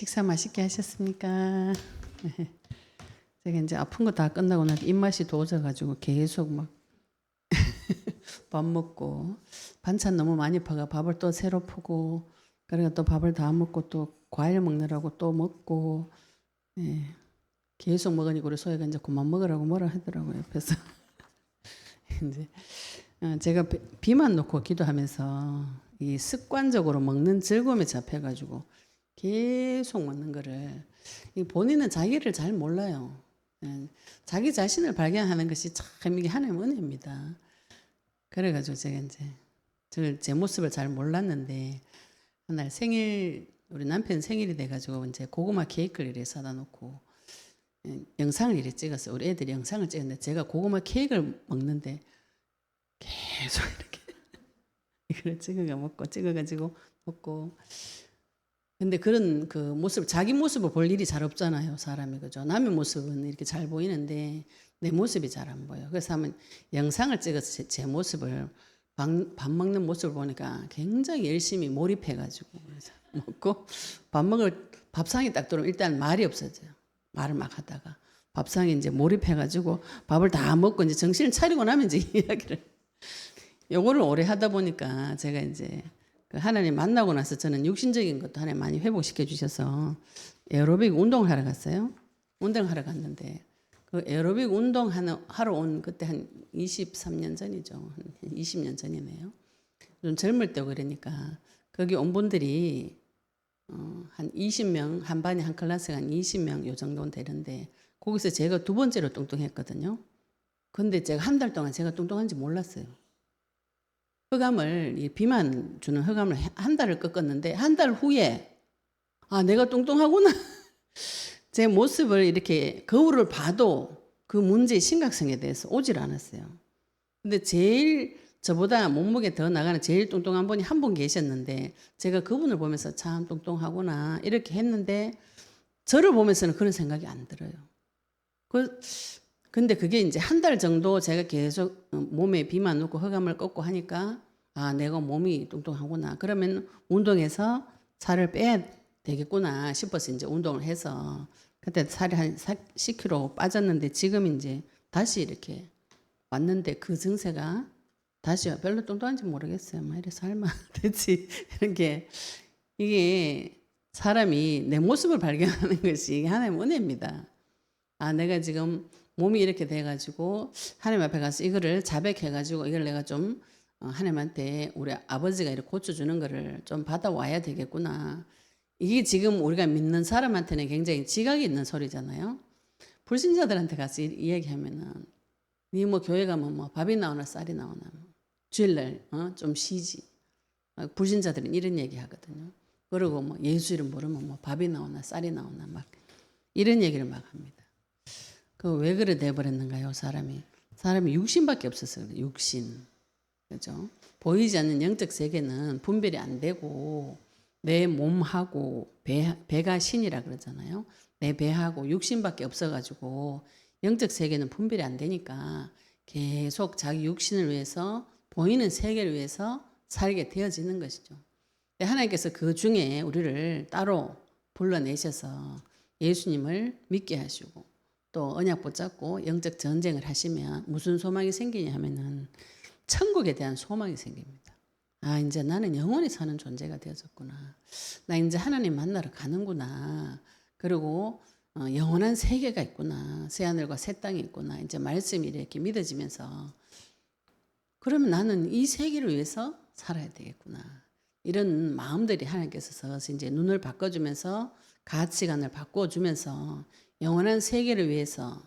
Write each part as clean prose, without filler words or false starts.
식사 맛있게 하셨습니까? 제가 이제 아픈 거 다 끝나고 나서 입맛이 도져가지고 계속 막 밥 먹고 반찬 너무 많이 퍼가 밥을 또 새로 푸고 그러니까 또 밥을 다 먹고 또 과일 먹느라고 또 먹고 예, 계속 먹으니까 우리 소혜가 이제 그만 먹으라고 뭐라 하더라고요. 옆에서 이제 제가 비만 놓고 기도하면서 이 습관적으로 먹는 즐거움에 잡혀가지고 계속 먹는 거를 본인은 자기를 잘 몰라요. 예, 자기 자신을 발견하는 것이 참 이게 하나님의 은혜입니다. 그래가지고 제가 이제 제 모습을 잘 몰랐는데 한날 생일 우리 남편 생일이 돼가지고 이제 고구마 케이크를 이렇게 사다 놓고 영상을 이렇게 찍었어요. 우리 애들이 영상을 찍었는데 제가 고구마 케이크를 먹는데 계속 이렇게 이걸 찍어가지고 먹고 근데 그런 그 모습 자기 모습을 볼 일이 잘 없잖아요. 사람이 그죠. 남의 모습은 이렇게 잘 보이는데 내 모습이 잘 안 보여. 그래서 한번 영상을 찍어서 제 모습을 밥 먹는 모습을 보니까 굉장히 열심히 몰입해가지고 먹고 밥상이 딱 들어오면 일단 말이 없어져요. 말을 막 하다가 밥상에 이제 몰입해가지고 밥을 다 먹고 이제 정신을 차리고 나면 이제 이야기를 요거를 오래 하다 보니까 제가 이제 그 하나님 만나고 나서 저는 육신적인 것도 하나님 많이 회복시켜 주셔서 에어로빅 운동을 하러 갔어요. 운동하러 갔는데 그 에어로빅 하러 온 그때 한 23년 전이죠. 한 20년 전이네요. 좀 젊을 때 그러니까 거기 온 분들이 한 20명 한 반에 한 클래스가 한 20명 요 정도는 되는데 거기서 제가 두 번째로 뚱뚱했거든요. 근데 제가 한 달 동안 제가 뚱뚱한지 몰랐어요. 흑암을 비만 주는 흑암을 한 달을 꺾었는데 한 달 후에 내가 뚱뚱하구나. 제 모습을 이렇게 거울을 봐도 그 문제의 심각성에 대해서 오질 않았어요. 근데 제일 저보다 몸무게 더 나가는 제일 뚱뚱한 분이 한 분 계셨는데 제가 그분을 보면서 참 뚱뚱하구나 이렇게 했는데 저를 보면서는 그런 생각이 안 들어요. 근데 그게 이제 한 달 정도 제가 계속 몸에 비만 넣고 흑암을 꺾고 하니까 내가 몸이 뚱뚱하구나. 그러면 운동해서 살을 빼야 되겠구나 싶어서 이제 운동을 해서 그때 살이 한 10kg 빠졌는데 지금 이제 다시 이렇게 왔는데 그 증세가 다시 별로 뚱뚱한지 모르겠어요. 이래서 할만 됐지. 이렇게 이게 사람이 내 모습을 발견하는 것이 하나님의 은혜입니다. 내가 지금 몸이 이렇게 돼가지고 하나님 앞에 가서 이거를 자백해가지고 이걸 내가 좀 하나님한테 우리 아버지가 이렇게 고쳐주는 거를 좀 받아와야 되겠구나. 이게 지금 우리가 믿는 사람한테는 굉장히 지각이 있는 소리잖아요. 불신자들한테 가서 이야기하면은 니 뭐 교회 가면 뭐 밥이 나오나 쌀이 나오나 주일날 좀 쉬지. 불신자들은 이런 얘기 하거든요. 그리고 뭐 예수 이름 모르면 뭐 밥이 나오나 쌀이 나오나 막 이런 얘기를 막 합니다. 그 왜 그래 돼버렸는가요? 사람이 육신밖에 없었어요. 육신. 그죠? 보이지 않는 영적 세계는 분별이 안 되고 내 몸하고 배가 신이라 그러잖아요. 내 배하고 육신밖에 없어가지고 영적 세계는 분별이 안 되니까 계속 자기 육신을 위해서 보이는 세계를 위해서 살게 되어지는 것이죠. 하나님께서 그 중에 우리를 따로 불러내셔서 예수님을 믿게 하시고 또 언약 붙잡고 영적 전쟁을 하시면 무슨 소망이 생기냐 하면은 천국에 대한 소망이 생깁니다. 이제 나는 영원히 사는 존재가 되어졌구나. 나 이제 하나님 만나러 가는구나. 그리고 영원한 세계가 있구나. 새하늘과 새 땅이 있구나. 이제 말씀이 이렇게 믿어지면서 그러면 나는 이 세계를 위해서 살아야 되겠구나. 이런 마음들이 하나님께서 이제 눈을 바꿔주면서 가치관을 바꿔주면서 영원한 세계를 위해서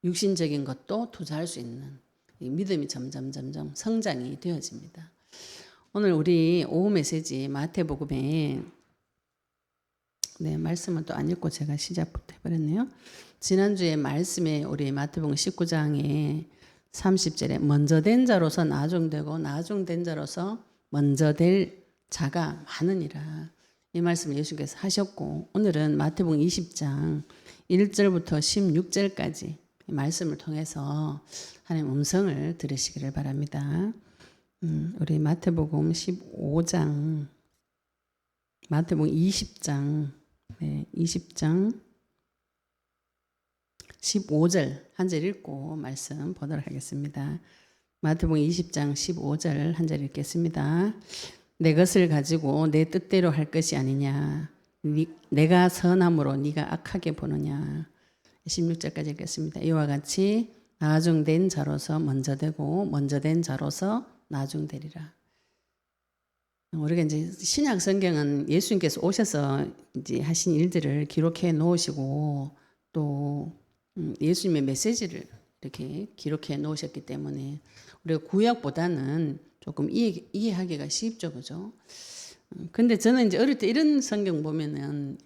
육신적인 것도 투자할 수 있는 이 믿음이 점점 성장이 되어집니다. 오늘 우리 오후 메시지 마태복음에 말씀을 또 안 읽고 제가 시작부터 해버렸네요. 지난주에 말씀에 우리 마태복음 19장에 30절에 먼저 된 자로서 나중되고 나중된 자로서 먼저 될 자가 많으니라. 이 말씀을 예수께서 하셨고 오늘은 마태복음 20장 1절부터 16절까지 이 말씀을 통해서 하나님 음성을 들으시기를 바랍니다. 우리 마태복음 15장, 마태복음 20장 네, 20장 15절 한 절 읽고 말씀 보도록 하겠습니다. 마태복음 20장 15절 한 절 읽겠습니다. 내 것을 가지고 내 뜻대로 할 것이 아니냐. 내가 선함으로 네가 악하게 보느냐. 16절까지 읽겠습니다. 이와 같이 나중된 자로서 먼저 되고 먼저 된 자로서 나중되리라. 우리가 이제 신약 성경은 예수님께서 오셔서 이제 하신 일들을 기록해 놓으시고 또 예수님의 메시지를 이렇게 기록해 놓으셨기 때문에 우리가 구약보다는 조금 이해하기가 쉽죠, 그죠? 근데 저는 이제 어릴 때 이런 성경 보면은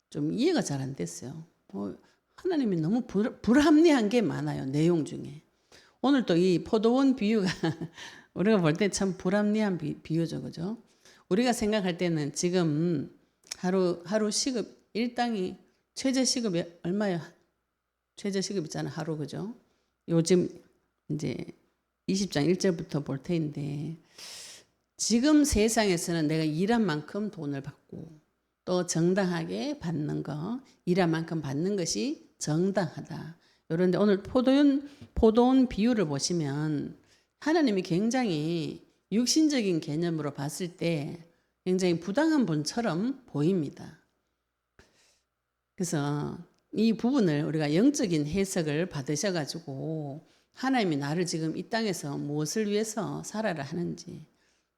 좀 이해가 잘 안 됐어요. 하나님이 너무 불합리한 게 많아요, 내용 중에. 오늘 또 이 포도원 비유가 우리가 볼 때 참 불합리한 비유죠, 그죠? 우리가 생각할 때는 지금 하루 시급 일당이 최저 시급이 얼마예요? 최저 시급 있잖아, 하루, 그죠? 요즘 이제 20장 1절부터 볼 테인데 지금 세상에서는 내가 일한 만큼 돈을 받고 또 정당하게 받는 거, 일한 만큼 받는 것이 정당하다. 그런데 오늘 포도원 비유를 보시면 하나님이 굉장히 육신적인 개념으로 봤을 때 굉장히 부당한 분처럼 보입니다. 그래서 이 부분을 우리가 영적인 해석을 받으셔가지고 하나님이 나를 지금 이 땅에서 무엇을 위해서 살아라 하는지,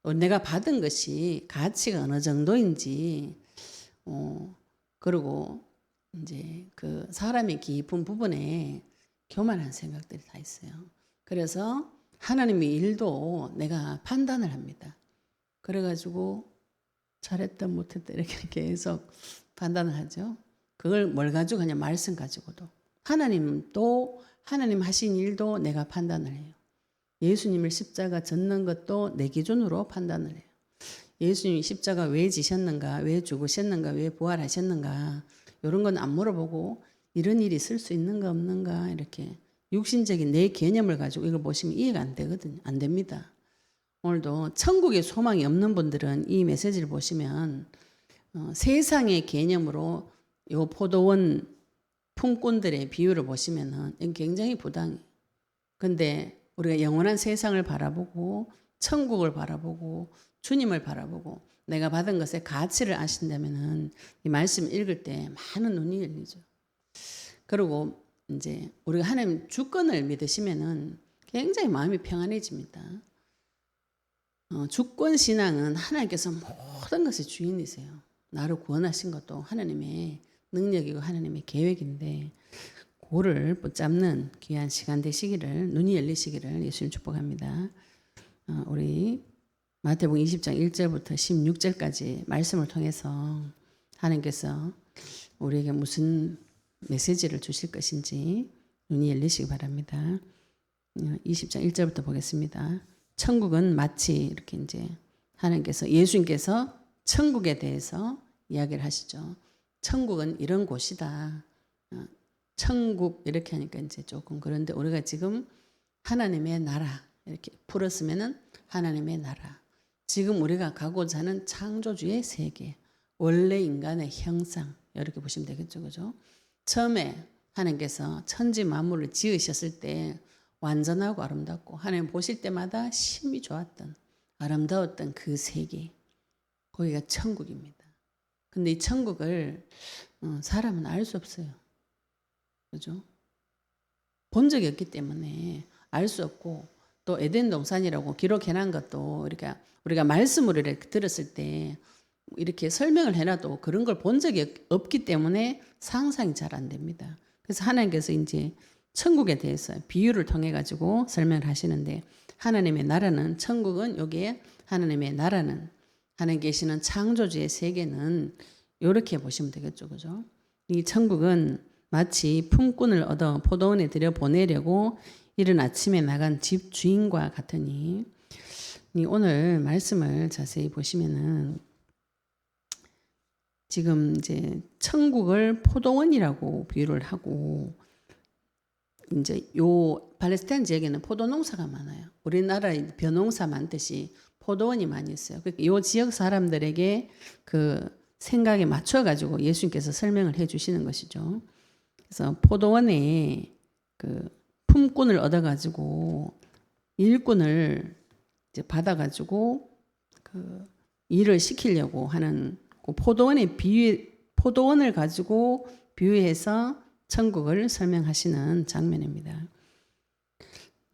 또 내가 받은 것이 가치가 어느 정도인지, 그리고 이제 그 사람의 깊은 부분에 교만한 생각들이 다 있어요. 그래서 하나님의 일도 내가 판단을 합니다. 그래가지고 잘했다 못했다 이렇게 계속 판단을 하죠. 그걸 뭘 가지고 하냐, 말씀 가지고도. 하나님도 하나님 하신 일도 내가 판단을 해요. 예수님을 십자가 졌는 것도 내 기준으로 판단을 해요. 예수님이 십자가 왜 지셨는가, 왜 죽으셨는가, 왜 부활하셨는가, 이런 건 안 물어보고 이런 일이 있을 수 있는가 없는가 이렇게 육신적인 내 개념을 가지고 이걸 보시면 이해가 안 되거든요. 안 됩니다. 오늘도 천국에 소망이 없는 분들은 이 메시지를 보시면 세상의 개념으로 요 포도원 품꾼들의 비유를 보시면은 굉장히 부당해요. 근데 우리가 영원한 세상을 바라보고 천국을 바라보고 주님을 바라보고 내가 받은 것의 가치를 아신다면은 이 말씀 읽을 때 많은 눈이 열리죠. 그리고 이제 우리가 하나님 주권을 믿으시면은 굉장히 마음이 평안해집니다. 주권 신앙은 하나님께서 모든 것의 주인이세요. 나를 구원하신 것도 하나님의 능력이고 하나님의 계획인데 그를 붙잡는 귀한 시간 되시기를, 눈이 열리시기를 예수님 축복합니다. 우리 마태복음 20장 1절부터 16절까지 말씀을 통해서 하나님께서 우리에게 무슨 메시지를 주실 것인지 눈이 열리시기 바랍니다. 20장 1절부터 보겠습니다. 천국은 마치 이렇게 이제 하나님께서 예수님께서 천국에 대해서 이야기를 하시죠. 천국은 이런 곳이다. 천국 이렇게 하니까 이제 조금 그런데 우리가 지금 하나님의 나라 이렇게 풀었으면은 하나님의 나라. 지금 우리가 가고자 하는 창조주의 세계, 원래 인간의 형상 이렇게 보시면 되겠죠, 그죠? 처음에 하나님께서 천지 만물을 지으셨을 때 완전하고 아름답고 하나님 보실 때마다 심히 좋았던 아름다웠던 그 세계, 거기가 천국입니다. 근데 이 천국을 사람은 알 수 없어요. 그죠? 본 적이 없기 때문에 알 수 없고 또 에덴 동산이라고 기록해놓은 것도 우리가 말씀으로 이렇게 들었을 때 이렇게 설명을 해놔도 그런 걸 본 적이 없기 때문에 상상이 잘 안 됩니다. 그래서 하나님께서 이제 천국에 대해서 비유를 통해 가지고 설명을 하시는데 하나님의 나라는 천국은 여기에 하나님의 나라는 하나님 계시는 창조주의 세계는 이렇게 보시면 되겠죠, 그죠? 이 천국은 마치 품꾼을 얻어 포도원에 들여 보내려고 이른 아침에 나간 집 주인과 같으니 오늘 말씀을 자세히 보시면은 지금 이제 천국을 포도원이라고 비유를 하고 이제 요 팔레스타인 지역에는 포도 농사가 많아요. 우리나라에 벼농사 많듯이 포도원이 많이 있어요. 그러니까 요 지역 사람들에게 그 생각에 맞춰가지고 예수님께서 설명을 해주시는 것이죠. 그래서 포도원에 그 품꾼을 얻어가지고 일꾼을 이제 받아가지고 그 일을 시키려고 하는 그 포도원을 가지고 비유해서 천국을 설명하시는 장면입니다.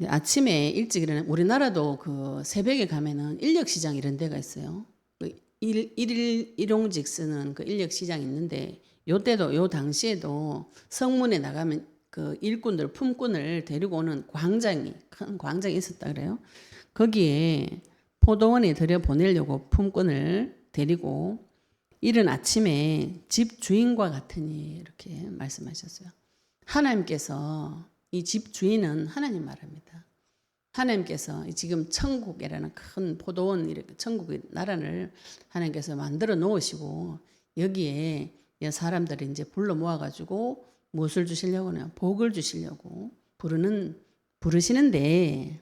아침에 일찍 일어나 우리나라도 그 새벽에 가면은 인력시장 이런 데가 있어요. 그 일용직 쓰는 그 인력시장이 있는데 요 당시에도 성문에 나가면 그 일꾼들 품꾼을 데리고 오는 큰 광장이 있었다 그래요. 거기에 포도원에 들여 보내려고 품꾼을 데리고 이른 아침에 집 주인과 같으니 이렇게 말씀하셨어요. 하나님께서 이 집 주인은 하나님 말합니다. 하나님께서 지금 천국이라는 큰 포도원 이렇게 천국의 나라를 하나님께서 만들어 놓으시고 여기에 사람들이 이제 불러 모아가지고 무엇을 주시려고요? 복을 주시려고 부르시는데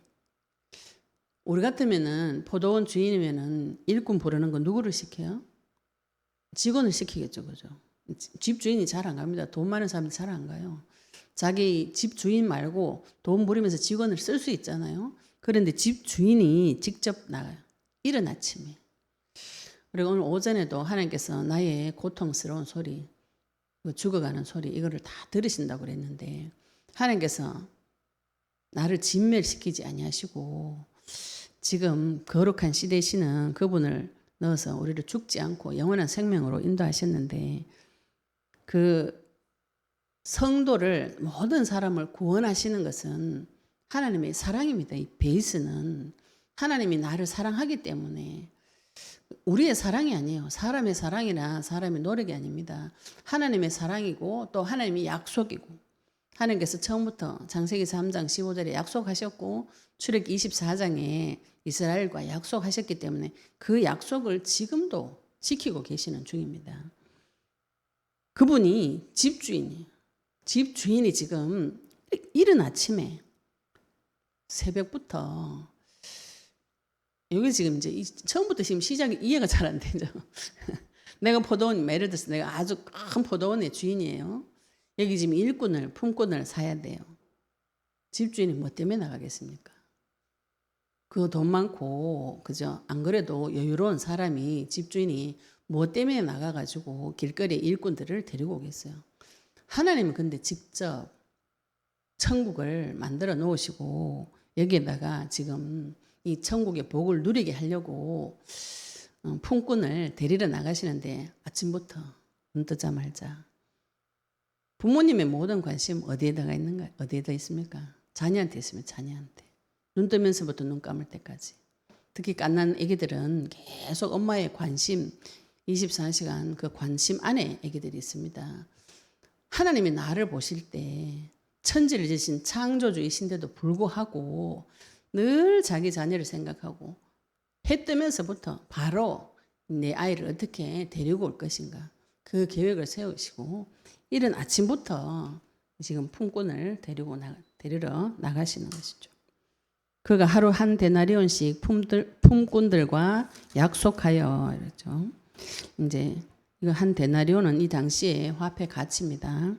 우리 같으면은 포도원 주인이면은 일꾼 부르는 거 누구를 시켜요? 직원을 시키겠죠, 그죠? 집 주인이 잘 안 갑니다. 돈 많은 사람들 잘 안 가요. 자기 집 주인 말고 돈 부리면서 직원을 쓸 수 있잖아요. 그런데 집 주인이 직접 나가요. 이른 아침에. 그리고 오늘 오전에도 하나님께서 나의 고통스러운 소리, 죽어가는 소리 이거를 다 들으신다고 그랬는데 하나님께서 나를 진멸시키지 아니하시고 지금 거룩한 시대시는 그분을 넣어서 우리를 죽지 않고 영원한 생명으로 인도하셨는데 그 성도를 모든 사람을 구원하시는 것은 하나님의 사랑입니다. 이 베이스는 하나님이 나를 사랑하기 때문에 우리의 사랑이 아니에요. 사람의 사랑이나 사람의 노력이 아닙니다. 하나님의 사랑이고 또 하나님의 약속이고 하나님께서 처음부터 창세기 3장 15절에 약속하셨고 출애굽기 24장에 이스라엘과 약속하셨기 때문에 그 약속을 지금도 지키고 계시는 중입니다. 그분이 집주인이에요. 집주인이 지금 이른 아침에 새벽부터 여기 지금 이제 처음부터 지금 시작이 이해가 잘 안 되죠. 내가 포도원 예를 들어서 내가 아주 큰 포도원의 주인이에요. 여기 지금 일꾼을 품꾼을 사야 돼요. 집주인이 뭐 때문에 나가겠습니까? 그 돈 많고 그죠? 안 그래도 여유로운 사람이 집주인이 뭐 때문에 나가가지고 길거리에 일꾼들을 데리고 오겠어요. 하나님은 근데 직접 천국을 만들어 놓으시고 여기에다가 지금 이 천국의 복을 누리게 하려고 품꾼을 데리러 나가시는데 아침부터 눈 뜨자마자 부모님의 모든 관심 어디에다가 있는가? 어디에다 있습니까? 자녀한테 있으면 자녀한테. 눈 뜨면서부터 눈 감을 때까지. 특히 갓난 아기들은 계속 엄마의 관심 24시간 그 관심 안에 아기들이 있습니다. 하나님이 나를 보실 때 천지를 지신 창조주이신데도 불구하고 늘 자기 자녀를 생각하고 해 뜨면서부터 바로 내 아이를 어떻게 데리고 올 것인가 그 계획을 세우시고 이른 아침부터 지금 품꾼을 데리러 나가시는 것이죠. 그가 하루 한 데나리온씩 품꾼들과 약속하여 이렇죠. 이제 이거 한 데나리온은 이 당시에 화폐 가치입니다.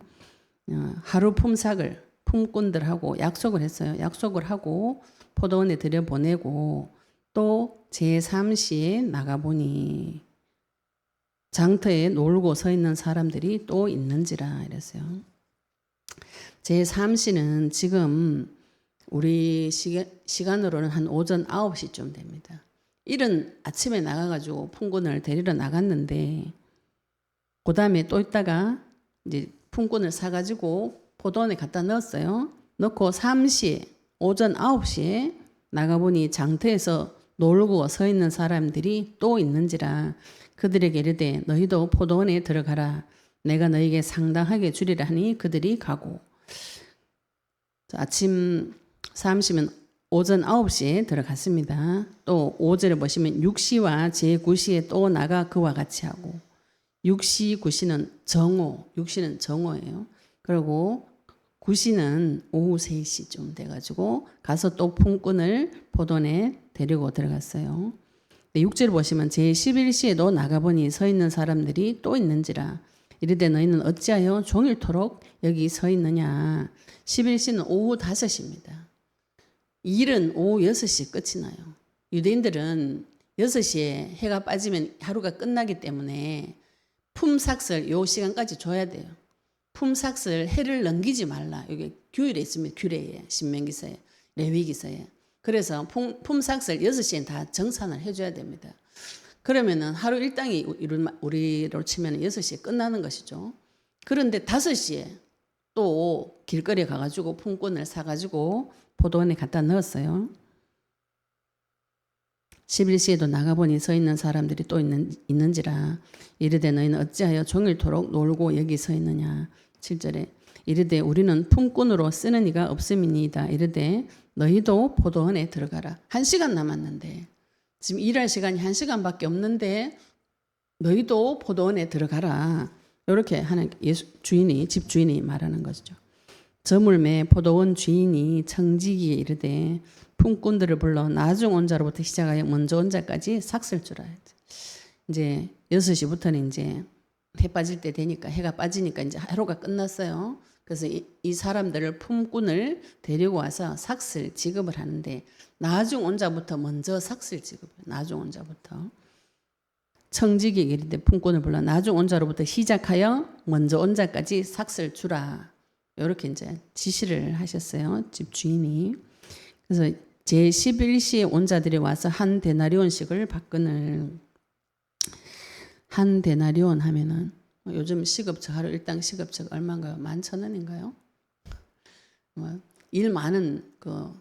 하루 품삯을 품꾼들하고 약속을 했어요. 약속을 하고 포도원에 들여보내고 또 제3시에 나가보니 장터에 놀고 서 있는 사람들이 또 있는지라 이랬어요. 제3시는 지금 우리 시간으로는 한 오전 9시쯤 됩니다. 이른 아침에 나가가지고 품꾼을 데리러 나갔는데 그 다음에 또 있다가 이제 품꾼을 사가지고 포도원에 갖다 넣었어요. 넣고 3시에 오전 9시에 나가보니 장터에서 놀고 서 있는 사람들이 또 있는지라 그들에게 이르되 너희도 포도원에 들어가라. 내가 너희에게 상당하게 주리라 하니 그들이 가고 아침 3시면 오전 9시에 들어갔습니다. 또 5절에 보시면 6시와 제9시에 또 나가 그와 같이 하고 6시, 9시는 정오, 6시는 정오예요. 그리고 9시는 오후 3시쯤 돼가지고 가서 또 품꾼을 포도원에 데리고 들어갔어요. 네, 6절 보시면 제11시에도 나가보니 서 있는 사람들이 또 있는지라 이르되 너희는 어찌하여 종일토록 여기 서 있느냐. 11시는 오후 5시입니다. 일은 오후 6시 끝이 나요. 유대인들은 6시에 해가 빠지면 하루가 끝나기 때문에 품삯을 요 시간까지 줘야 돼요. 품삯을 해를 넘기지 말라. 여기 규율에 있습니다. 규례에, 신명기서에, 레위기서에. 그래서 품삯을 6시엔 다 정산을 해줘야 됩니다. 그러면은 하루 일당이 우리로 치면 6시에 끝나는 것이죠. 그런데 5시에 또 길거리에 가가지고 품꾼을 사가지고 포도원에 갖다 넣었어요. 11시에도 나가보니 서 있는 사람들이 또 있는지라 이르되 너희는 어찌하여 종일토록 놀고 여기 서 있느냐. 7절에 이르되 우리는 품꾼으로 쓰는 이가 없음이니이다. 이르되 너희도 포도원에 들어가라. 1시간 남았는데 지금 일할 시간이 1시간밖에 없는데 너희도 포도원에 들어가라. 이렇게 하는 주인이 집 주인이 말하는 것이죠. 저물매 포도원 주인이 청지기에 이르되 품꾼들을 불러 나중 온 자로부터 시작하여 먼저 온 자까지 삭슬 주라. 이제 6시부터는 이제 해 빠질 때 되니까 해가 빠지니까 이제 하루가 끝났어요. 그래서 이 사람들을 품꾼을 데리고 와서 삭슬 지급을 하는데 나중 온 자부터 먼저 삭슬 지급해요. 나중 온 자부터. 청지기에 이르되 품꾼을 불러 나중 온 자로부터 시작하여 먼저 온 자까지 삭슬 주라. 이렇게 이제 지시를 하셨어요. 집 주인이. 그래서 제11시에 온 자들이 와서 한 데나리온씩을 받거늘. 한 데나리온 하면은 요즘 시급처 하루 일당 시급처 얼마인가요? 11,000원인가요? 일 많은 그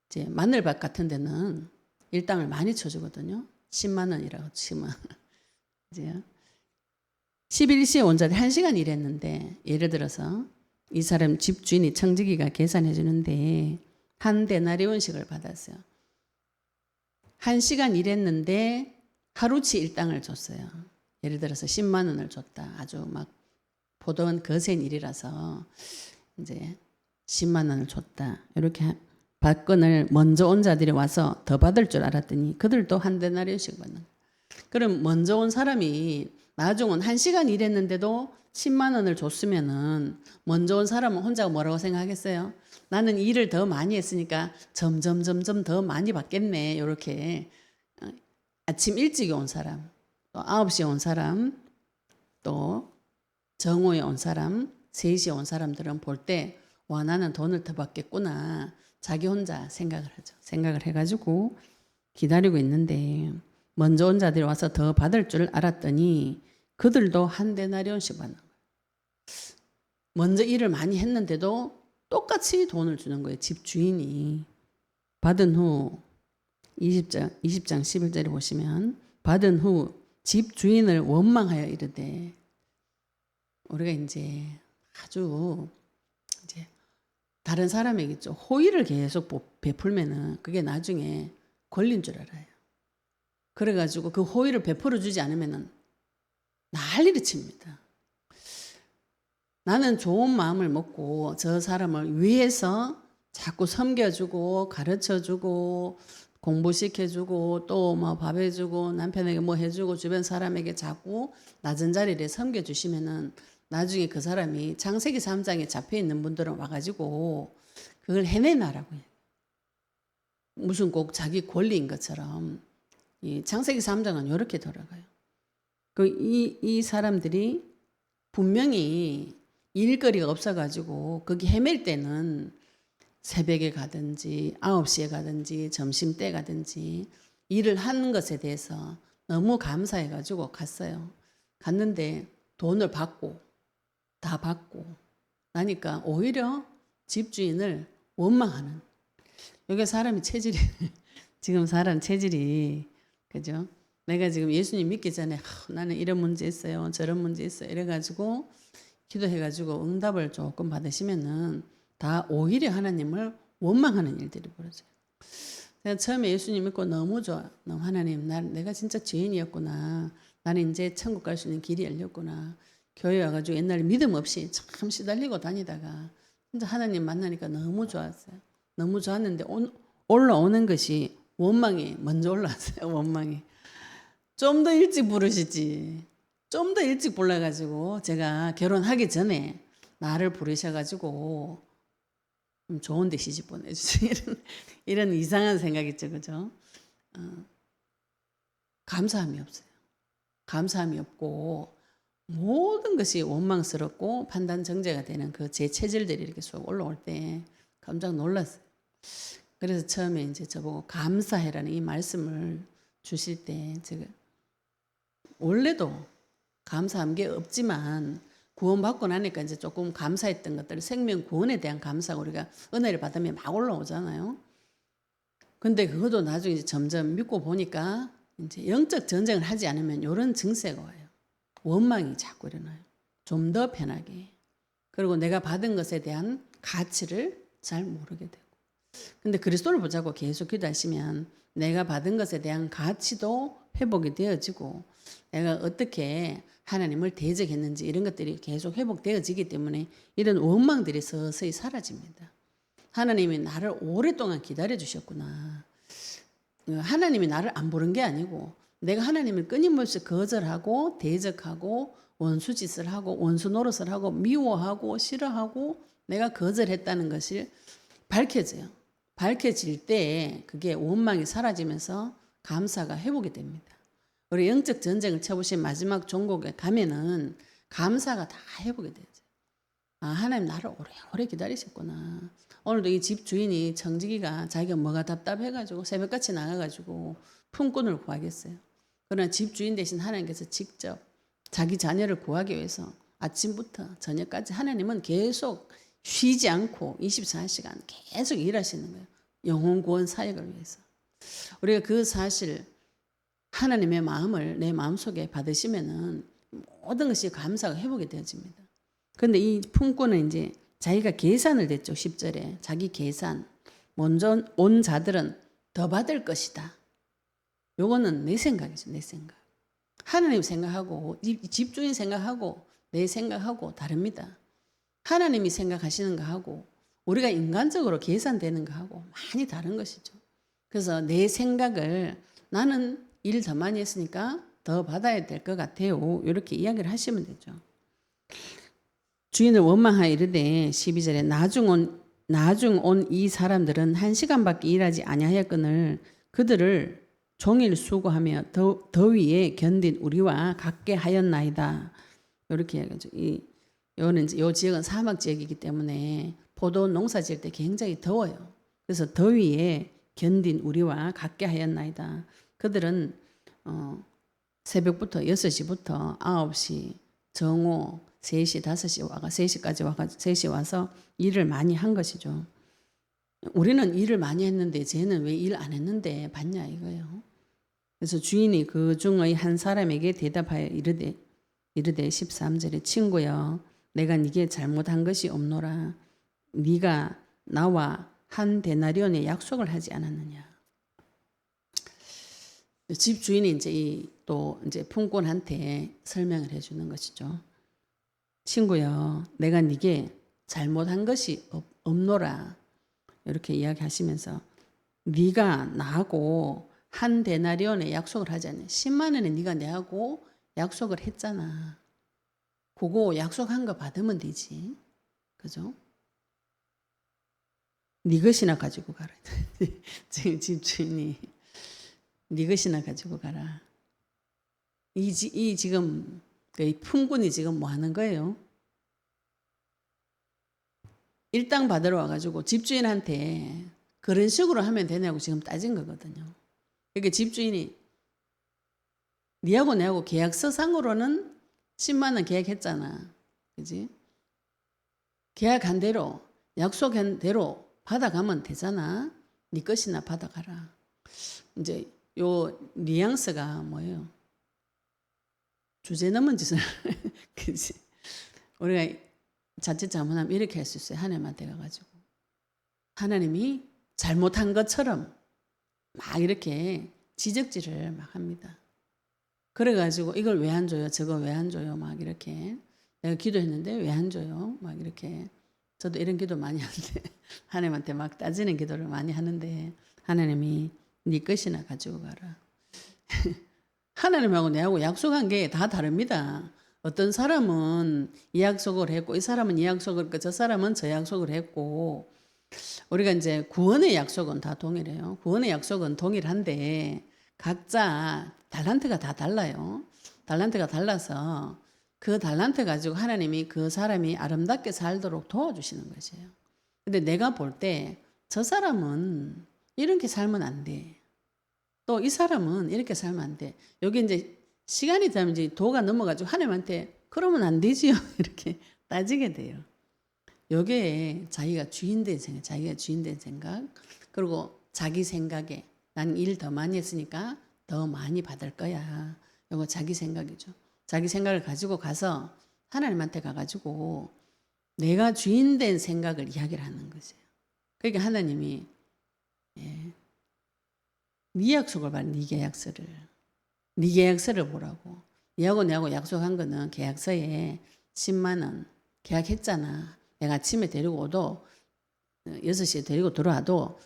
이제 마늘밭 같은 데는 일당을 많이 쳐주거든요. 10만 원이라고 치면 이제 11시에 온 자들이 1시간 일했는데 예를 들어서 이 사람 집 주인이 청지기가 계산해 주는데 한 데나리온씩을 받았어요. 1시간 일했는데 하루치 일당을 줬어요. 예를 들어서 10만 원을 줬다. 아주 막 포도원 거센 일이라서 이제 10만 원을 줬다. 이렇게 받건을 먼저 온 자들이 와서 더 받을 줄 알았더니 그들도 한 데나리온씩 받는 거예요. 그럼 먼저 온 사람이 나중은 1시간 일했는데도 10만 원을 줬으면은 먼저 온 사람은 혼자 뭐라고 생각하겠어요? 나는 일을 더 많이 했으니까 점점 더 많이 받겠네. 이렇게 아침 일찍 온 사람, 또 9시에 온 사람, 또 정오에 온 사람, 3시에 온 사람들은 볼 때 와 나는 돈을 더 받겠구나. 자기 혼자 생각을 하죠. 생각을 해가지고 기다리고 있는데 먼저 온 자들이 와서 더 받을 줄 알았더니 그들도 한 데나리온씩 받는 거예요. 먼저 일을 많이 했는데도 똑같이 돈을 주는 거예요. 집 주인이. 받은 후 20장 11절에 보시면 받은 후 집 주인을 원망하여 이르되 우리가 이제 아주 이제 다른 사람에게 좀 호의를 계속 베풀면은 그게 나중에 권리인 줄 알아요. 그래가지고 그 호의를 베풀어 주지 않으면은 난리를 칩니다. 나는 좋은 마음을 먹고 저 사람을 위해서 자꾸 섬겨주고 가르쳐주고 공부시켜주고 또 뭐 밥 해주고 남편에게 뭐 해주고 주변 사람에게 자꾸 낮은 자리를 섬겨주시면은 나중에 그 사람이 창세기 3장에 잡혀있는 분들은 와가지고 그걸 해내놔라고 해요. 무슨 꼭 자기 권리인 것처럼. 이 창세기 3장은 이렇게 돌아가요. 이 사람들이 분명히 일거리가 없어가지고 거기 헤맬 때는 새벽에 가든지 9시에 가든지 점심때 가든지 일을 하는 것에 대해서 너무 감사해가지고 갔어요. 갔는데 돈을 받고 다 받고 나니까 오히려 집주인을 원망하는. 이게 사람이 체질이 지금 사람 체질이 그죠? 내가 지금 예수님 믿기 전에 나는 이런 문제 있어요. 저런 문제 있어요. 이래가지고 기도해가지고 응답을 조금 받으시면은 다 오히려 하나님을 원망하는 일들이 벌어져요. 제가 처음에 예수님 믿고 너무 좋아. 너무 하나님, 내가 진짜 죄인이었구나. 나는 이제 천국 갈 수 있는 길이 열렸구나. 교회 와가지고 옛날에 믿음 없이 참 시달리고 다니다가 진짜 하나님 만나니까 너무 좋았어요. 너무 좋았는데 올라오는 것이 원망이 먼저 올라왔어요. 원망이. 좀 더 일찍 부르시지. 좀 더 일찍 불러가지고 제가 결혼하기 전에 나를 부르셔가지고 좀 좋은 데 시집 보내주지. 이런 이상한 생각 있죠, 그죠? 감사함이 없어요. 감사함이 없고 모든 것이 원망스럽고 판단 정제가 되는 그 제 체질들이 이렇게 쏙 올라올 때 깜짝 놀랐어요. 그래서 처음에 이제 저보고 감사해라는 이 말씀을 주실 때 제가 원래도 감사한 게 없지만 구원받고 나니까 이제 조금 감사했던 것들, 생명 구원에 대한 감사가 우리가 은혜를 받으면 막 올라오잖아요. 근데 그것도 나중에 이제 점점 믿고 보니까 이제 영적 전쟁을 하지 않으면 이런 증세가 와요. 원망이 자꾸 일어나요. 좀 더 편하게. 그리고 내가 받은 것에 대한 가치를 잘 모르게 되고. 근데 그리스도를 붙잡고 계속 기도하시면 내가 받은 것에 대한 가치도 회복이 되어지고 내가 어떻게 하나님을 대적했는지 이런 것들이 계속 회복되어지기 때문에 이런 원망들이 서서히 사라집니다. 하나님이 나를 오랫동안 기다려 주셨구나. 하나님이 나를 안 부른 게 아니고 내가 하나님을 끊임없이 거절하고 대적하고 원수짓을 하고 원수 노릇을 하고 미워하고 싫어하고 내가 거절했다는 것이 밝혀져요. 밝혀질 때 그게 원망이 사라지면서 감사가 회복이 됩니다. 우리 영적 전쟁을 쳐보신 마지막 종국에 가면은 감사가 다 회복이 되죠. 아, 하나님 나를 오래오래 기다리셨구나. 오늘도 이 집 주인이 청지기가 자기가 뭐가 답답해가지고 새벽같이 나가가지고 품꾼을 구하겠어요. 그러나 집 주인 대신 하나님께서 직접 자기 자녀를 구하기 위해서 아침부터 저녁까지 하나님은 계속 쉬지 않고 24시간 계속 일하시는 거예요. 영혼 구원 사역을 위해서. 우리가 그 사실 하나님의 마음을 내 마음속에 받으시면은 모든 것이 감사가 회복이 되어집니다. 그런데 이 품꾼은 이제 자기가 계산을 냈죠. 10절에 자기 계산. 먼저 온 자들은 더 받을 것이다. 요거는 내 생각이죠. 내 생각. 하나님 생각하고 집주인 생각하고 내 생각하고 다릅니다. 하나님이 생각하시는 거하고 우리가 인간적으로 계산되는 거하고 많이 다른 것이죠. 그래서 내 생각을 나는 일 더 많이 했으니까 더 받아야 될 것 같아요. 이렇게 이야기를 하시면 되죠. 주인을 원망하여 이르되 12절에 나중 온 이 사람들은 1시간밖에 일하지 아니하였거늘 그들을 종일 수고하며 더위에 견딘 우리와 같게 하였나이다. 이렇게 이야기하죠. 요는 이제 요 지역은 사막 지역이기 때문에 포도 농사 지을 때 굉장히 더워요. 그래서 더위에 견딘 우리와 같게 하였나이다. 그들은 새벽부터 6시부터 9시 정오 3시 5시 와가 3시까지 와가 3시 와서 일을 많이 한 것이죠. 우리는 일을 많이 했는데 쟤는 왜 일 안 했는데 봤냐 이거예요. 그래서 주인이 그 중의 한 사람에게 대답하여 이르되 13절에 친구여 내가 네게 잘못한 것이 없노라. 네가 나와 한 데나리온의 약속을 하지 않았느냐. 집 주인이 이제 품꾼한테 설명을 해주는 것이죠. 친구여, 내가 네게 잘못한 것이 없노라. 이렇게 이야기하시면서 네가 나하고 한 데나리온의 약속을 하지 않냐. 10만 원에 네가 내하고 약속을 했잖아. 그거 약속한 거 받으면 되지. 그죠? 네 것이나 가지고 가라. 지금 집 주인이 네 것이나 가지고 가라. 이 지금 이 품꾼이 지금 뭐 하는 거예요? 일당 받으러 와가지고 집주인한테 그런 식으로 하면 되냐고 지금 따진 거거든요. 그러니까 집주인이 니하고 내하고 계약서상으로는 10만 원 계약했잖아. 그지? 계약한 대로 약속한 대로 받아가면 되잖아. 네 것이나 받아가라. 이제 요 뉘앙스가 뭐예요? 주제 넘은 짓을 그지? 우리가 자칫 잘못하면 이렇게 할 수 있어요. 하나님한테 가가지고 하나님이 잘못한 것처럼 막 이렇게 지적질을 막 합니다. 그래가지고 이걸 왜 안 줘요? 저거 왜 안 줘요? 막 이렇게 내가 기도했는데 왜 안 줘요? 막 이렇게 저도 이런 기도 많이 하는데 하나님한테 막 따지는 기도를 많이 하는데 하나님이 네 것이나 가지고 가라. 하나님하고 내하고 약속한 게 다 다릅니다. 어떤 사람은 이 약속을 했고 이 사람은 이 약속을 했고 저 사람은 저 약속을 했고 우리가 이제 구원의 약속은 다 동일해요. 구원의 약속은 동일한데 각자 달란트가 다 달라요. 달란트가 달라서 그 달란트 가지고 하나님이 그 사람이 아름답게 살도록 도와주시는 것이에요. 근데 내가 볼 때 저 사람은 이렇게 살면 안 돼. 또 이 사람은 이렇게 살면 안 돼. 여기 이제 시간이 지나면 이제 도가 넘어가지고 하나님한테 그러면 안 되지요. 이렇게 따지게 돼요. 요게 자기가 주인된 생각, 자기가 주인된 생각, 그리고 자기 생각에 난 일 더 많이 했으니까 더 많이 받을 거야. 요거 자기 생각이죠. 자기 생각을 가지고 가서 하나님한테 가가지고 내가 주인된 생각을 이야기를 하는 거죠. 그러니까 하나님이 네 약속을 봐, 네 계약서를. 네 계약서를 보라고. 얘하고 내하고 약속한 거는 계약서에 10만 원 계약했잖아. 내가 아침에 데리고 오도 6시에 데리고 들어와도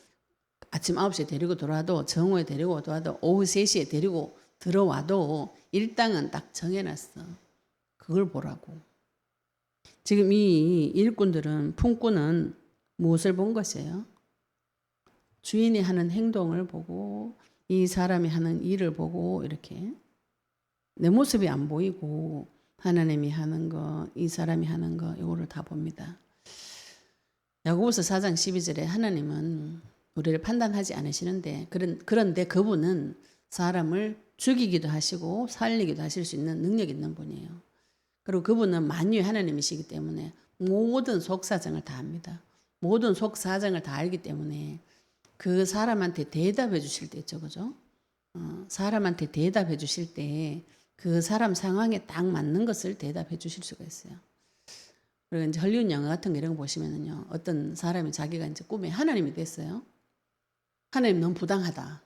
아침 9시에 데리고 들어와도 정오에 데리고 들어와도 오후 3시에 데리고 들어와도 일당은 딱 정해놨어. 그걸 보라고. 지금 이 일꾼들은 품꾼은 무엇을 본 것이에요? 주인이 하는 행동을 보고 이 사람이 하는 일을 보고 이렇게 내 모습이 안 보이고 하나님이 하는 거, 이 사람이 하는 거 이거를 다 봅니다. 야고보서 4장 12절에 하나님은 우리를 판단하지 않으시는데 그런데 그분은 사람을 죽이기도 하시고 살리기도 하실 수 있는 능력 있는 분이에요. 그리고 그분은 만유의 하나님이시기 때문에 모든 속사정을 다 압니다. 모든 속사정을 다 알기 때문에 그 사람한테 대답해 주실 때 있죠, 그죠? 사람한테 대답해 주실 때 그 사람 상황에 딱 맞는 것을 대답해 주실 수가 있어요. 그리고 이제 헐리우드 영화 같은 거 이런 거 보시면은요, 어떤 사람이 자기가 이제 꿈에 하나님이 됐어요. 하나님 너무 부당하다.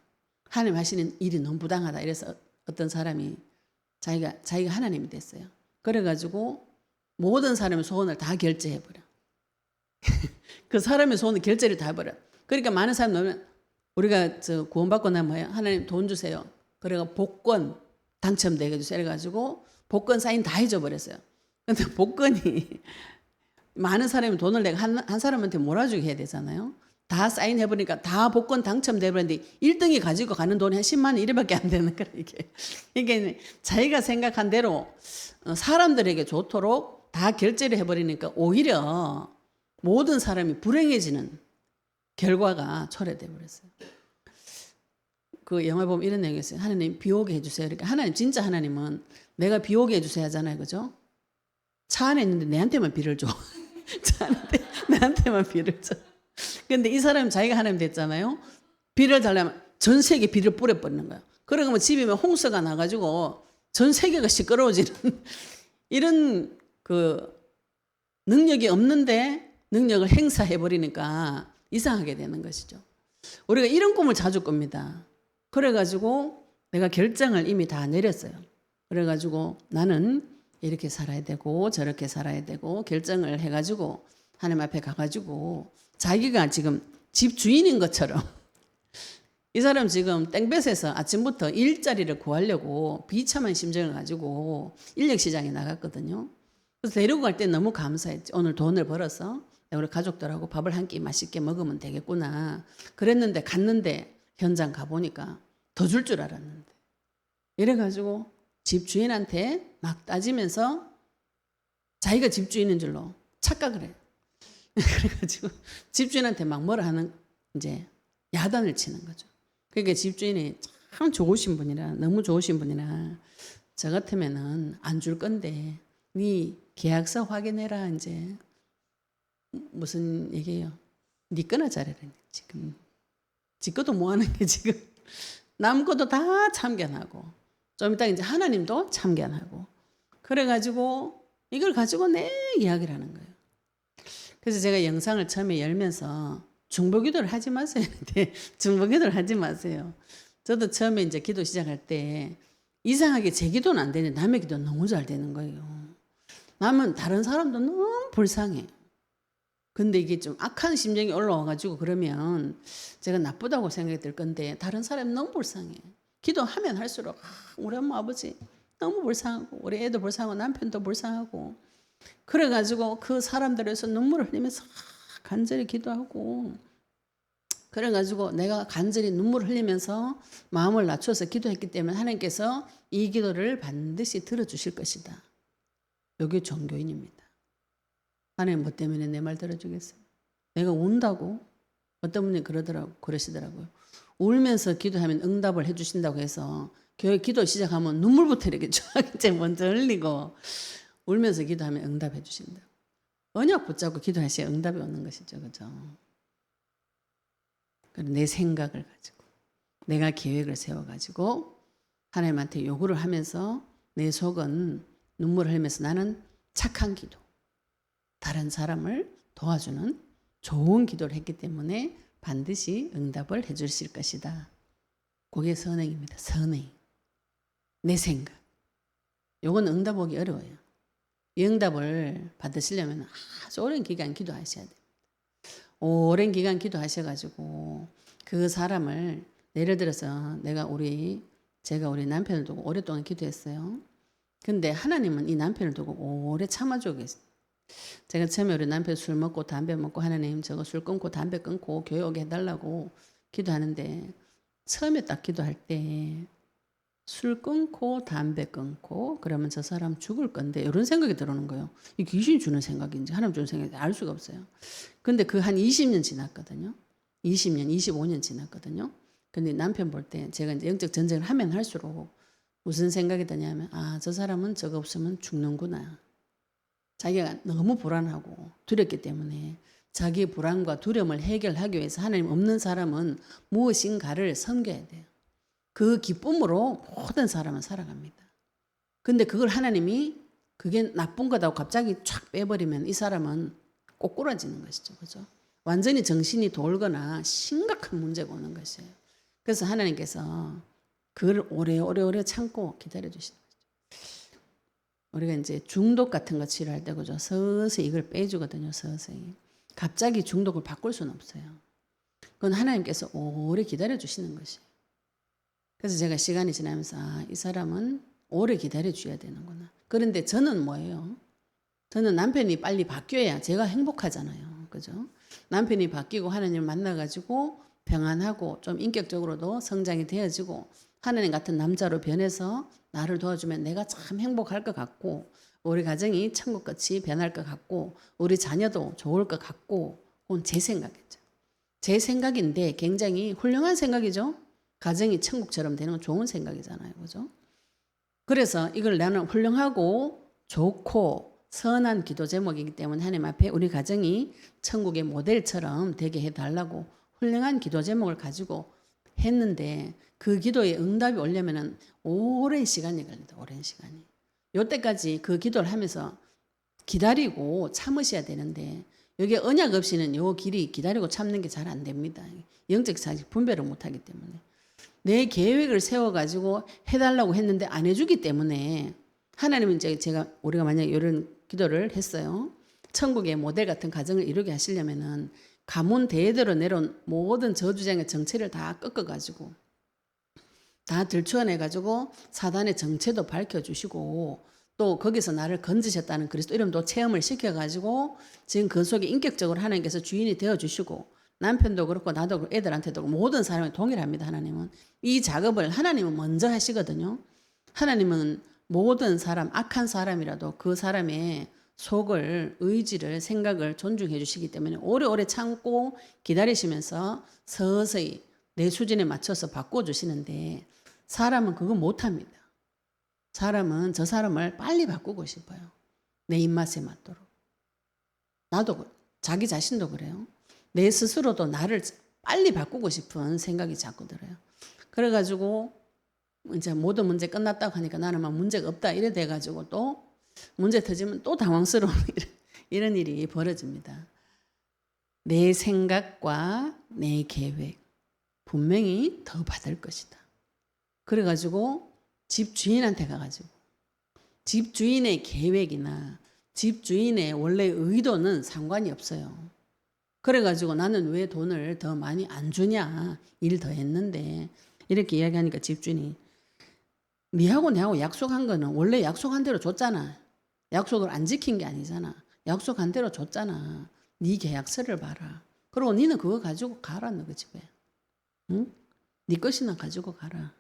하나님 하시는 일이 너무 부당하다. 이래서 어떤 사람이 자기가 하나님이 됐어요. 그래가지고 모든 사람의 소원을 다 결제해버려. 그 사람의 소원을 결제를 다 해버려. 그러니까 많은 사람이 오면 우리가 구원받고 나면 뭐예요? 하나님 돈 주세요. 그래가 복권 당첨되게 주세요. 그래가지고 복권 사인 다 해줘 버렸어요. 근데 복권이 많은 사람이 돈을 내가 한 사람한테 몰아주게 해야 되잖아요. 다 사인해버리니까 다 복권 당첨돼버렸는데 1등이 가지고 가는 돈이 한 10만 원 이래밖에 안 되는 거라 이게 자기가 생각한 대로 사람들에게 좋도록 다 결제를 해버리니까 오히려 모든 사람이 불행해지는 결과가 초래돼 버렸어요. 그 영화 보면 이런 내용이 있어요. 하나님 비 오게 해주세요. 그러니까 하나님 진짜 하나님은 내가 비 오게 해주세요 하잖아요, 그죠? 차 안에 있는데 내한테만 비를 줘. 차 안에 내한테만 비를 줘. 근데 이 사람은 자기가 하나님 됐잖아요. 비를 달라면 전 세계 비를 뿌려버리는 거야. 그러면 집이면 홍수가 나가지고 전 세계가 시끄러워지는 이런 그 능력이 없는데 능력을 행사해버리니까 이상하게 되는 것이죠. 우리가 이런 꿈을 자주 꿉니다. 그래가지고 내가 결정을 이미 다 내렸어요. 그래가지고 나는 이렇게 살아야 되고 저렇게 살아야 되고 결정을 해가지고 하나님 앞에 가가지고 자기가 지금 집 주인인 것처럼 이 사람 지금 땡볕에서 아침부터 일자리를 구하려고 비참한 심정을 가지고 인력시장에 나갔거든요. 그래서 데리고 갈 때 너무 감사했지. 오늘 돈을 벌어서 우리 가족들하고 밥을 한 끼 맛있게 먹으면 되겠구나. 그랬는데 갔는데 현장 가보니까 더 줄 줄 알았는데 이래가지고 집주인한테 막 따지면서 자기가 집주인인 줄로 착각을 해요. 그래가지고 집주인한테 막 뭐라 하는 이제 야단을 치는 거죠. 그러니까 집주인이 참 좋으신 분이라 너무 좋으신 분이라 저 같으면은 안 줄 건데 네 계약서 확인해라 이제 무슨 얘기예요? 네 거나 잘해라 지금 지 것도 뭐 하는 게 지금 남 것도 다 참견하고 좀 이따 이제 하나님도 참견하고 그래가지고 이걸 가지고 내 이야기를 하는 거예요. 그래서 제가 영상을 처음에 열면서 중보기도를 하지 마세요. 중보기도를 하지 마세요. 저도 처음에 이제 기도 시작할 때 이상하게 제 기도는 안 되는데 남의 기도는 너무 잘 되는 거예요. 남은 다른 사람도 너무 불쌍해. 근데 이게 좀 악한 심정이 올라와가지고 그러면 제가 나쁘다고 생각이 들 건데 다른 사람이 너무 불쌍해. 기도하면 할수록 우리 엄마 아버지 너무 불쌍하고 우리 애도 불쌍하고 남편도 불쌍하고 그래가지고 그 사람들에서 눈물을 흘리면서 간절히 기도하고 그래가지고 내가 간절히 눈물을 흘리면서 마음을 낮춰서 기도했기 때문에 하나님께서 이 기도를 반드시 들어주실 것이다. 이게 종교인입니다. 하나님 뭐 때문에 내 말 들어주겠어요? 내가 운다고? 어떤 분이 그러시더라고요. 울면서 기도하면 응답을 해주신다고 해서 교회 기도 시작하면 눈물부터 이렇게 쫙 이제 먼저 흘리고 울면서 기도하면 응답해 주신다. 언약 붙잡고 기도하셔야 응답이 오는 것이죠. 그죠? 내 생각을 가지고 내가 계획을 세워가지고 하나님한테 요구를 하면서 내 속은 눈물을 흘리면서 나는 착한 기도, 다른 사람을 도와주는 좋은 기도를 했기 때문에 반드시 응답을 해주실 것이다. 그게 선행입니다. 선행. 내 생각. 요건 응답 오기 어려워요. 이 응답을 받으시려면 아주 오랜 기간 기도하셔야 돼요. 오랜 기간 기도하셔가지고 그 사람을 예를 들어서 제가 우리 남편을 두고 오랫동안 기도했어요. 근데 하나님은 이 남편을 두고 오래 참아주고 계세요. 제가 처음에 우리 남편 술 먹고 담배 먹고 하나님 저거 술 끊고 담배 끊고 교회 오게 해달라고 기도하는데 처음에 딱 기도할 때 술 끊고 담배 끊고 그러면 저 사람 죽을 건데 이런 생각이 들어오는 거예요. 이 귀신이 주는 생각인지 하나님 주는 생각인지 알 수가 없어요. 근데 그 한 20년 지났거든요. 20년, 25년 지났거든요. 근데 남편 볼 때 제가 이제 영적 전쟁을 하면 할수록 무슨 생각이 드냐면 저 사람은 저거 없으면 죽는구나. 자기가 너무 불안하고 두렵기 때문에 자기의 불안과 두려움을 해결하기 위해서 하나님 없는 사람은 무엇인가를 섬겨야 돼요. 그 기쁨으로 모든 사람은 살아갑니다. 근데 그걸 하나님이 그게 나쁜 거다고 갑자기 촥 빼버리면 이 사람은 꼬꾸라지는 것이죠. 그죠? 완전히 정신이 돌거나 심각한 문제가 오는 것이에요. 그래서 하나님께서 그걸 오래 참고 기다려 주시는 거죠. 우리가 이제 중독 같은 거 치료할 때 그죠? 서서히 이걸 빼주거든요. 서서히. 갑자기 중독을 바꿀 수는 없어요. 그건 하나님께서 오래 기다려 주시는 것이에요. 그래서 제가 시간이 지나면서 이 사람은 오래 기다려 줘야 되는구나. 그런데 저는 뭐예요? 저는 남편이 빨리 바뀌어야 제가 행복하잖아요. 그죠? 남편이 바뀌고 하나님을 만나가지고 평안하고 좀 인격적으로도 성장이 되어지고 하나님 같은 남자로 변해서 나를 도와주면 내가 참 행복할 것 같고 우리 가정이 천국같이 변할 것 같고 우리 자녀도 좋을 것 같고 그건 제 생각이죠. 제 생각인데 굉장히 훌륭한 생각이죠. 가정이 천국처럼 되는 건 좋은 생각이잖아요. 그죠? 그래서 이걸 나는 훌륭하고 좋고 선한 기도 제목이기 때문에 하나님 앞에 우리 가정이 천국의 모델처럼 되게 해달라고 훌륭한 기도 제목을 가지고 했는데 그 기도에 응답이 오려면 오랜 시간이 걸립니다. 오랜 시간이. 요때까지 그 기도를 하면서 기다리고 참으셔야 되는데 여기 언약 없이는 요 길이 기다리고 참는 게 잘 안 됩니다. 영적 사직 분별을 못하기 때문에. 내 계획을 세워가지고 해달라고 했는데 안 해주기 때문에 하나님은 이제 우리가 만약에 이런 기도를 했어요. 천국의 모델 같은 가정을 이루게 하시려면은 가문 대대로 내려온 모든 저주장의 정체를 다 꺾어가지고 다 들추어내가지고 사단의 정체도 밝혀주시고 또 거기서 나를 건지셨다는 그리스도 이름도 체험을 시켜가지고 지금 그 속에 인격적으로 하나님께서 주인이 되어주시고 남편도 그렇고 나도 그렇고 애들한테도 그렇고 모든 사람이 동일합니다. 하나님은 이 작업을 하나님은 먼저 하시거든요. 하나님은 모든 사람 악한 사람이라도 그 사람의 속을 의지를 생각을 존중해 주시기 때문에 오래오래 참고 기다리시면서 서서히 내 수준에 맞춰서 바꿔주시는데 사람은 그거 못합니다. 사람은 저 사람을 빨리 바꾸고 싶어요. 내 입맛에 맞도록. 나도 자기 자신도 그래요. 내 스스로도 나를 빨리 바꾸고 싶은 생각이 자꾸 들어요. 그래가지고 이제 모든 문제 끝났다고 하니까 나는 막 문제가 없다 이래 돼가지고 또 문제 터지면 또 당황스러운 이런 일이 벌어집니다. 내 생각과 내 계획 분명히 더 받을 것이다. 그래가지고 집주인한테 가가지고 집주인의 계획이나 집주인의 원래 의도는 상관이 없어요. 그래가지고 나는 왜 돈을 더 많이 안 주냐 일 더 했는데 이렇게 이야기하니까 집주인이 니하고 내하고 약속한 거는 원래 약속한 대로 줬잖아. 약속을 안 지킨 게 아니잖아. 약속한 대로 줬잖아. 네 계약서를 봐라. 그리고 니는 그거 가지고 가라 너 그 집에. 응? 네 것이나 가지고 가라.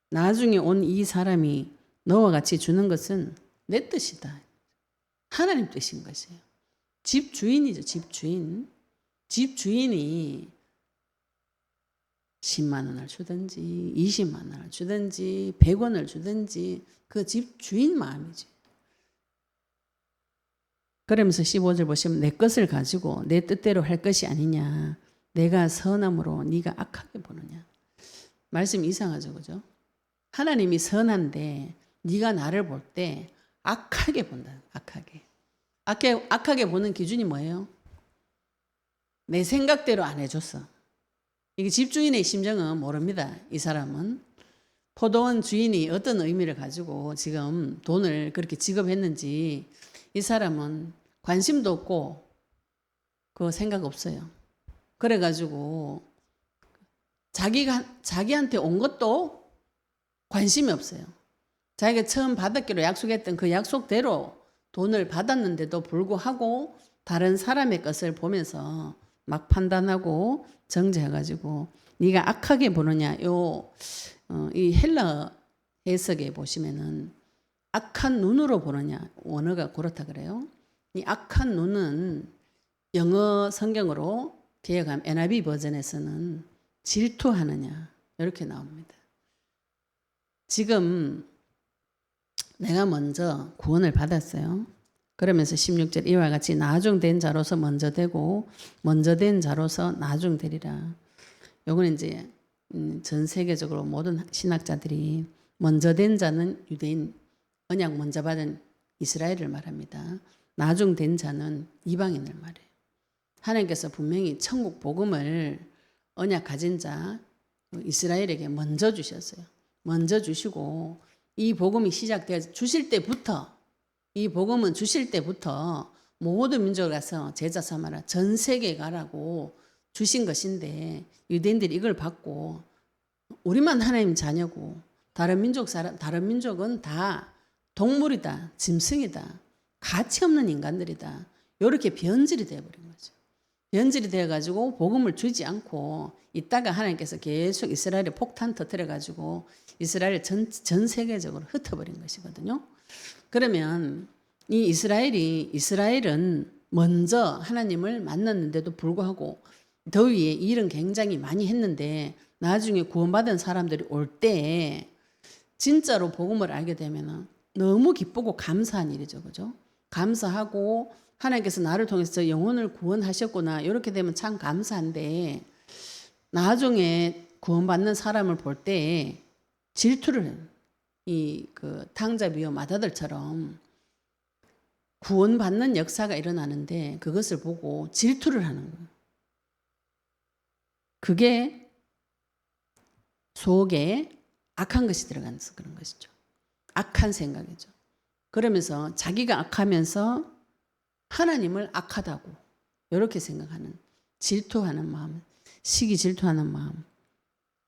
나중에 온 이 사람이 너와 같이 주는 것은 내 뜻이다. 하나님 뜻인 것이에요. 집 주인이죠. 집 주인. 집 주인이 10만 원을 주든지 20만 원을 주든지 100원을 주든지 그 집 주인 마음이지. 그러면서 15절 보시면 내 것을 가지고 내 뜻대로 할 것이 아니냐. 내가 선함으로 네가 악하게 보느냐. 말씀 이상하죠. 그죠? 하나님이 선한데 네가 나를 볼 때 악하게 본다. 악하게 보는 기준이 뭐예요? 내 생각대로 안 해줬어. 이게 집주인의 심정은 모릅니다. 이 사람은. 포도원 주인이 어떤 의미를 가지고 지금 돈을 그렇게 지급했는지 이 사람은 관심도 없고 그 생각 없어요. 그래가지고 자기한테 온 것도 관심이 없어요. 자기가 처음 받았기로 약속했던 그 약속대로 돈을 받았는데도 불구하고 다른 사람의 것을 보면서 막 판단하고 정죄해가지고 네가 악하게 보느냐. 이 헬라 해석에 보시면은 악한 눈으로 보느냐. 원어가 그렇다 그래요. 이 악한 눈은 영어 성경으로 개역한 NIV 버전에서는 질투하느냐 이렇게 나옵니다. 지금 내가 먼저 구원을 받았어요. 그러면서 16절 이와 같이 나중된 자로서 먼저 되고 먼저 된 자로서 나중되리라. 요거는 이제 전 세계적으로 모든 신학자들이 먼저 된 자는 유대인, 언약 먼저 받은 이스라엘을 말합니다. 나중된 자는 이방인을 말해요. 하나님께서 분명히 천국 복음을 언약 가진 자 이스라엘에게 먼저 주셨어요. 먼저 주시고 이 복음이 시작되어 주실 때부터 이 복음은 주실 때부터 모든 민족을 가서 제자 삼아라. 전 세계에 가라고 주신 것인데 유대인들이 이걸 받고 우리만 하나님 자녀고 다른 민족은 다 동물이다. 짐승이다. 가치 없는 인간들이다. 이렇게 변질이 되어버린 거죠. 변질이 되어가지고 복음을 주지 않고 있다가 하나님께서 계속 이스라엘에 폭탄 터뜨려가지고 이스라엘 전 세계적으로 흩어버린 것이거든요. 그러면 이 이스라엘은 먼저 하나님을 만났는데도 불구하고 더위에 일은 굉장히 많이 했는데 나중에 구원받은 사람들이 올 때 진짜로 복음을 알게 되면 너무 기쁘고 감사한 일이죠. 그죠? 감사하고 하나님께서 나를 통해서 영혼을 구원하셨구나. 이렇게 되면 참 감사한데 나중에 구원받는 사람을 볼 때 질투를 해요. 그 탕자 비유 마다들처럼 구원받는 역사가 일어나는데 그것을 보고 질투를 하는 거예요. 그게 속에 악한 것이 들어가서 그런 것이죠. 악한 생각이죠. 그러면서 자기가 악하면서 하나님을 악하다고 이렇게 생각하는 질투하는 마음, 시기 질투하는 마음.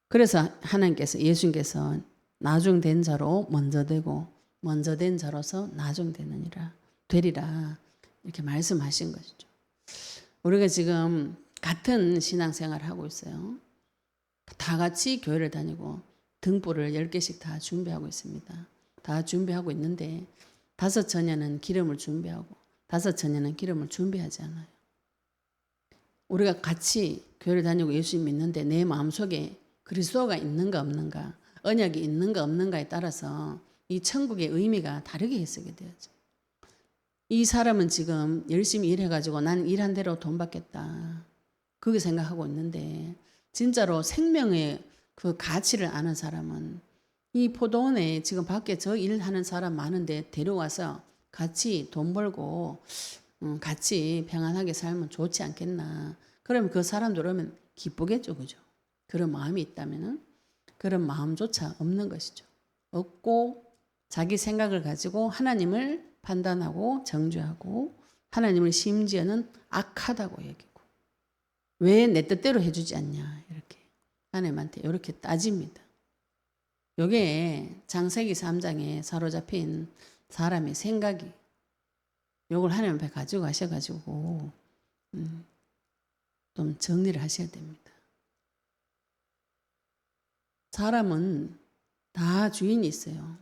그래서 하나님께서 예수님께서 나중된 자로 먼저 되고 먼저 된 자로서 되리라 이렇게 말씀하신 것이죠. 우리가 지금 같은 신앙생활을 하고 있어요. 다 같이 교회를 다니고 등불을 10개씩 다 준비하고 있습니다. 다 준비하고 있는데 5 처녀는 기름을 준비하고 5 처녀는 기름을 준비하지 않아요. 우리가 같이 교회를 다니고 예수님 믿는데 내 마음속에 그리스도가 있는가 없는가, 언약이 있는가 없는가에 따라서 이 천국의 의미가 다르게 해석이 되어져. 이 사람은 지금 열심히 일해가지고 난 일한 대로 돈 받겠다. 그렇게 생각하고 있는데 진짜로 생명의 그 가치를 아는 사람은 이 포도원에 지금 밖에 저 일하는 사람 많은데 데려와서 같이 돈 벌고 같이 평안하게 살면 좋지 않겠나. 그러면 그 사람들 오면 기쁘겠죠. 그죠? 그런 마음이 있다면은 그런 마음조차 없는 것이죠. 없고 자기 생각을 가지고 하나님을 판단하고 정죄하고 하나님을 심지어는 악하다고 여기고 왜 내 뜻대로 해주지 않냐 이렇게 하나님한테 이렇게 따집니다. 요게 창세기 3장에 사로잡힌 사람의 생각이 요걸 하나님 앞에 가지고 가셔가지고 좀 정리를 하셔야 됩니다. 사람은 다 주인이 있어요.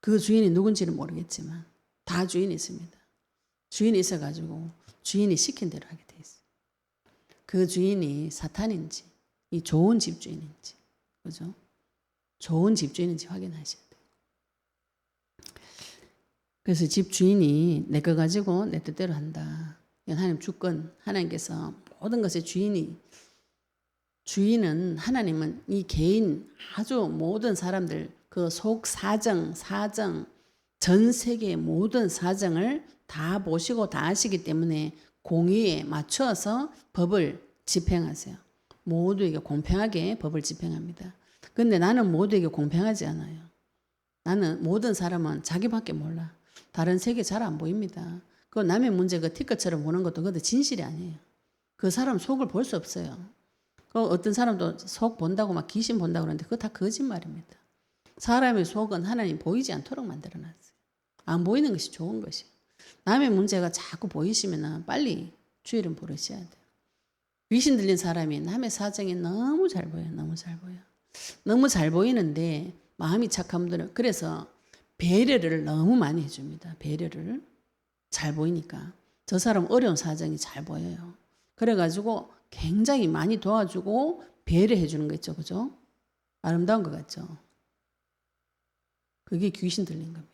그 주인이 누군지는 모르겠지만 다 주인이 있습니다. 주인이 있어가지고 주인이 시킨 대로 하게 돼 있어요. 그 주인이 사탄인지 이 좋은 집주인인지, 그죠? 좋은 집주인인지 확인하셔야 돼요. 그래서 집주인이 내 거 가지고 내 뜻대로 한다. 이건 하나님 주권, 하나님께서 모든 것의 주인은 하나님은 이 개인 아주 모든 사람들 그 속 사정, 전 세계의 모든 사정을 다 보시고 다 아시기 때문에 공의에 맞춰서 법을 집행하세요. 모두에게 공평하게 법을 집행합니다. 근데 나는 모두에게 공평하지 않아요. 나는 모든 사람은 자기밖에 몰라. 다른 세계 잘 안 보입니다. 그 남의 문제 그 티끌처럼 보는 것도 그것도 진실이 아니에요. 그 사람 속을 볼 수 없어요. 그 어떤 사람도 속 본다고 막 귀신 본다고 그러는데 그거 다 거짓말입니다. 사람의 속은 하나님 보이지 않도록 만들어놨어요. 안 보이는 것이 좋은 것이에요. 남의 문제가 자꾸 보이시면 빨리 주의를 부르셔야 돼요. 귀신 들린 사람이 남의 사정이 너무 잘 보여요. 너무 잘 보여요. 너무 잘 보이는데 마음이 착한 분들은 그래서 배려를 너무 많이 해줍니다. 배려를 잘 보이니까 저 사람 어려운 사정이 잘 보여요. 그래가지고 굉장히 많이 도와주고 배려해 주는 거 있죠, 그죠? 아름다운 것 같죠? 그게 귀신 들린 겁니다.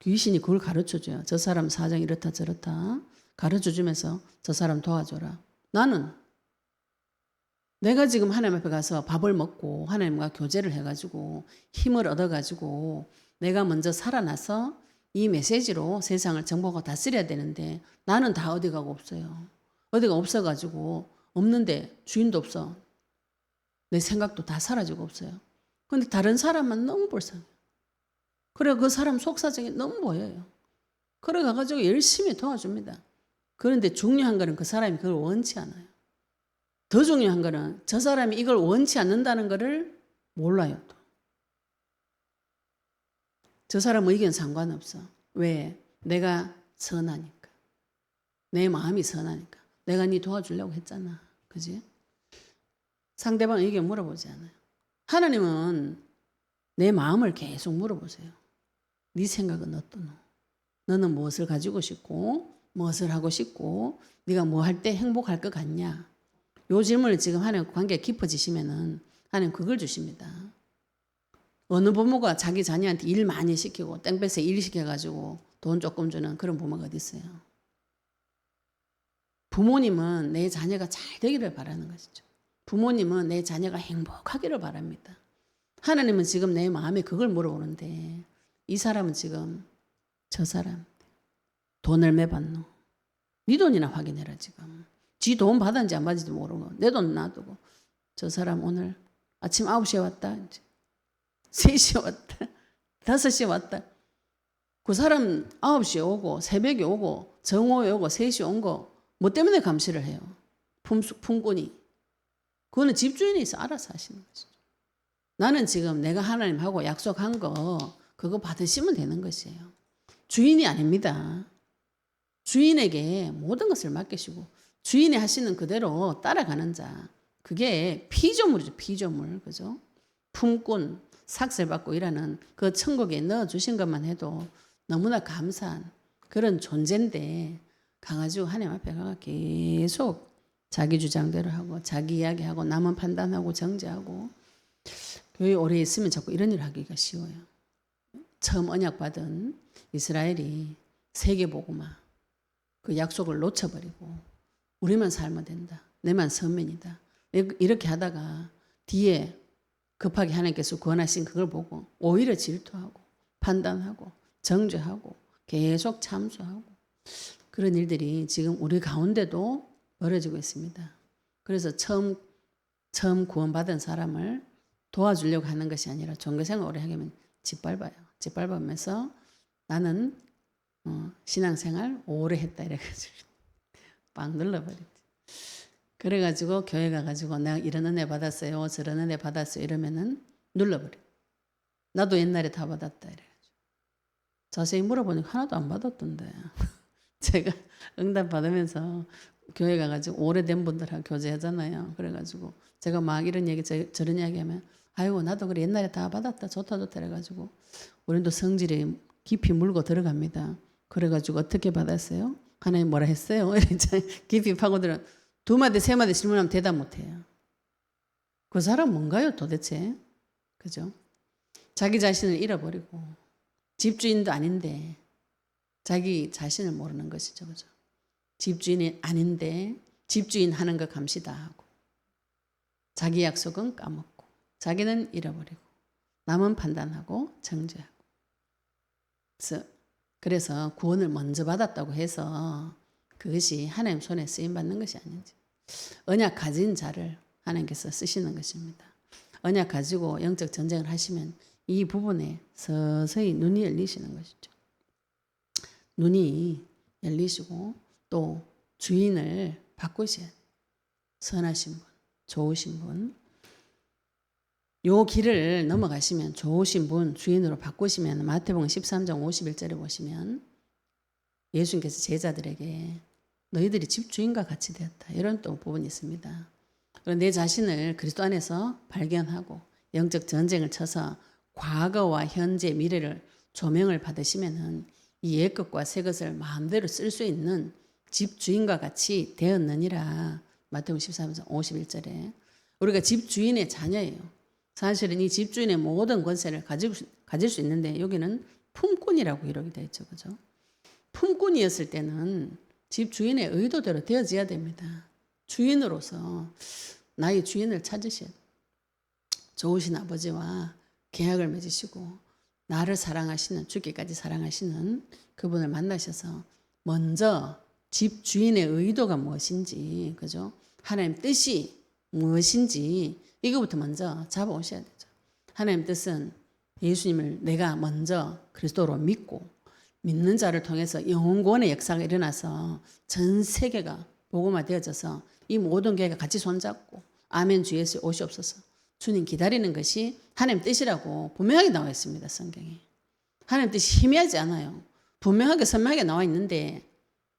귀신이 그걸 가르쳐줘요. 저 사람 사정이 이렇다 저렇다 가르쳐주면서 저 사람 도와줘라. 나는 내가 지금 하나님 앞에 가서 밥을 먹고 하나님과 교제를 해가지고 힘을 얻어가지고 내가 먼저 살아나서 이 메시지로 세상을 정복하고 다스려야 되는데 나는 다 어디 가고 없어요. 어디가 없어가지고 없는데 주인도 없어. 내 생각도 다 사라지고 없어요. 근데 다른 사람은 너무 불쌍해요. 그래 그 사람 속사정이 너무 보여요. 그래 가가지고 열심히 도와줍니다. 그런데 중요한 거는 그 사람이 그걸 원치 않아요. 더 중요한 거는 저 사람이 이걸 원치 않는다는 거를 몰라요. 또. 저 사람 의견 상관없어. 왜? 내가 선하니까. 내 마음이 선하니까. 내가 네 도와주려고 했잖아. 그지? 상대방 의견 물어보지 않아요. 하나님은 내 마음을 계속 물어보세요. 네 생각은 어떠노? 너는 무엇을 가지고 싶고 무엇을 하고 싶고 네가 뭐 할 때 행복할 것 같냐? 요 질문을 지금 하나님 관계가 깊어지시면은 하나님 그걸 주십니다. 어느 부모가 자기 자녀한테 일 많이 시키고 땡볕에 일 시켜가지고 돈 조금 주는 그런 부모가 어디 있어요? 부모님은 내 자녀가 잘 되기를 바라는 것이죠. 부모님은 내 자녀가 행복하기를 바랍니다. 하나님은 지금 내 마음에 그걸 물어보는데 이 사람은 지금 저 사람 돈 얼마 받노? 네 돈이나 확인해라 지금. 지 돈 받았는지 안 받은지도 모르고 내 돈 놔두고 저 사람 오늘 아침 9시에 왔다. 3시에 왔다. 5시에 왔다. 그 사람 9시에 오고 새벽에 오고 정오에 오고 3시에 온 거 뭐 때문에 감시를 해요? 품꾼이. 그거는 집주인이 있어 알아서 하시는 거죠. 나는 지금 내가 하나님하고 약속한 거 그거 받으시면 되는 것이에요. 주인이 아닙니다. 주인에게 모든 것을 맡기시고 주인이 하시는 그대로 따라가는 자. 그게 피조물이죠. 피조물. 그죠? 품꾼, 삭슬받고 일하는 그 천국에 넣어주신 것만 해도 너무나 감사한 그런 존재인데 가가지고 하나님 앞에 가가 계속 자기 주장대로 하고 자기 이야기하고 남은 판단하고 정죄하고 교회 오래 있으면 자꾸 이런 일 하기가 쉬워요. 처음 언약받은 이스라엘이 세계복음화 그 약속을 놓쳐버리고 우리만 살면 된다. 내만 선민이다. 이렇게 하다가 뒤에 급하게 하나님께서 구원하신 그걸 보고 오히려 질투하고 판단하고 정죄하고 계속 참수하고 그런 일들이 지금 우리 가운데도 벌어지고 있습니다. 그래서 처음 구원받은 사람을 도와주려고 하는 것이 아니라 종교생활 오래 하면 짓밟아요. 짓밟으면서 나는 신앙생활 오래 했다 이래가지고 빵 눌러버리지. 그래가지고 교회 가가지고 내가 이런 은혜 받았어요, 저런 은혜 받았어요 이러면은 눌러버려. 나도 옛날에 다 받았다 이래. 자세히 물어보니까 하나도 안 받았던데. 제가 응답 받으면서 교회 가가지고 오래된 분들하고 교제하잖아요. 그래가지고 제가 막 이런 얘기 저런 이야기 하면 아이고 나도 그래 옛날에 다 받았다 좋다 좋다 해가지고 우리도 성질이 깊이 물고 들어갑니다. 그래가지고 어떻게 받았어요? 하나님 뭐라 했어요? 깊이 파고들어 두 마디 세 마디 질문하면 대답 못해요. 그 사람 뭔가요 도대체? 그죠? 자기 자신을 잃어버리고 집주인도 아닌데 자기 자신을 모르는 것이죠. 그죠? 집주인이 아닌데 집주인 하는 거 감시 다 하고 자기 약속은 까먹고 자기는 잃어버리고 남은 판단하고 정죄하고 그래서 구원을 먼저 받았다고 해서 그것이 하나님 손에 쓰임받는 것이 아닌지 언약 가진 자를 하나님께서 쓰시는 것입니다. 언약 가지고 영적 전쟁을 하시면 이 부분에 서서히 눈이 열리시는 것이죠. 눈이 열리시고 또 주인을 바꾸셔야 돼요. 선하신 분, 좋으신 분. 요 길을 넘어가시면 좋으신 분 주인으로 바꾸시면 마태복음 13장 51절에 보시면 예수님께서 제자들에게 너희들이 집주인과 같이 되었다. 이런 또 부분이 있습니다. 내 자신을 그리스도 안에서 발견하고 영적 전쟁을 쳐서 과거와 현재, 미래를 조명을 받으시면은 이 옛것과 새것을 마음대로 쓸 수 있는 집주인과 같이 되었느니라. 마태복음 13장 51절에 우리가 집주인의 자녀예요. 사실은 이 집주인의 모든 권세를 가질 수 있는데 여기는 품꾼이라고 기록이 되어 있죠. 그죠? 품꾼이었을 때는 집주인의 의도대로 되어져야 됩니다. 주인으로서 나의 주인을 찾으셔야 돼요. 좋으신 아버지와 계약을 맺으시고 나를 사랑하시는 죽기까지 사랑하시는 그분을 만나셔서 먼저 집주인의 의도가 무엇인지 그죠? 하나님 뜻이 무엇인지 이거부터 먼저 잡아오셔야 되죠. 하나님 뜻은 예수님을 내가 먼저 그리스도로 믿고 믿는 자를 통해서 영원의 역사가 일어나서 전 세계가 복음화 되어져서 이 모든 교회가 같이 손잡고 아멘 주 예수 오시옵소서 주님 기다리는 것이 하나님 뜻이라고 분명하게 나와 있습니다. 성경에. 하나님 뜻이 희미하지 않아요. 분명하게 선명하게 나와 있는데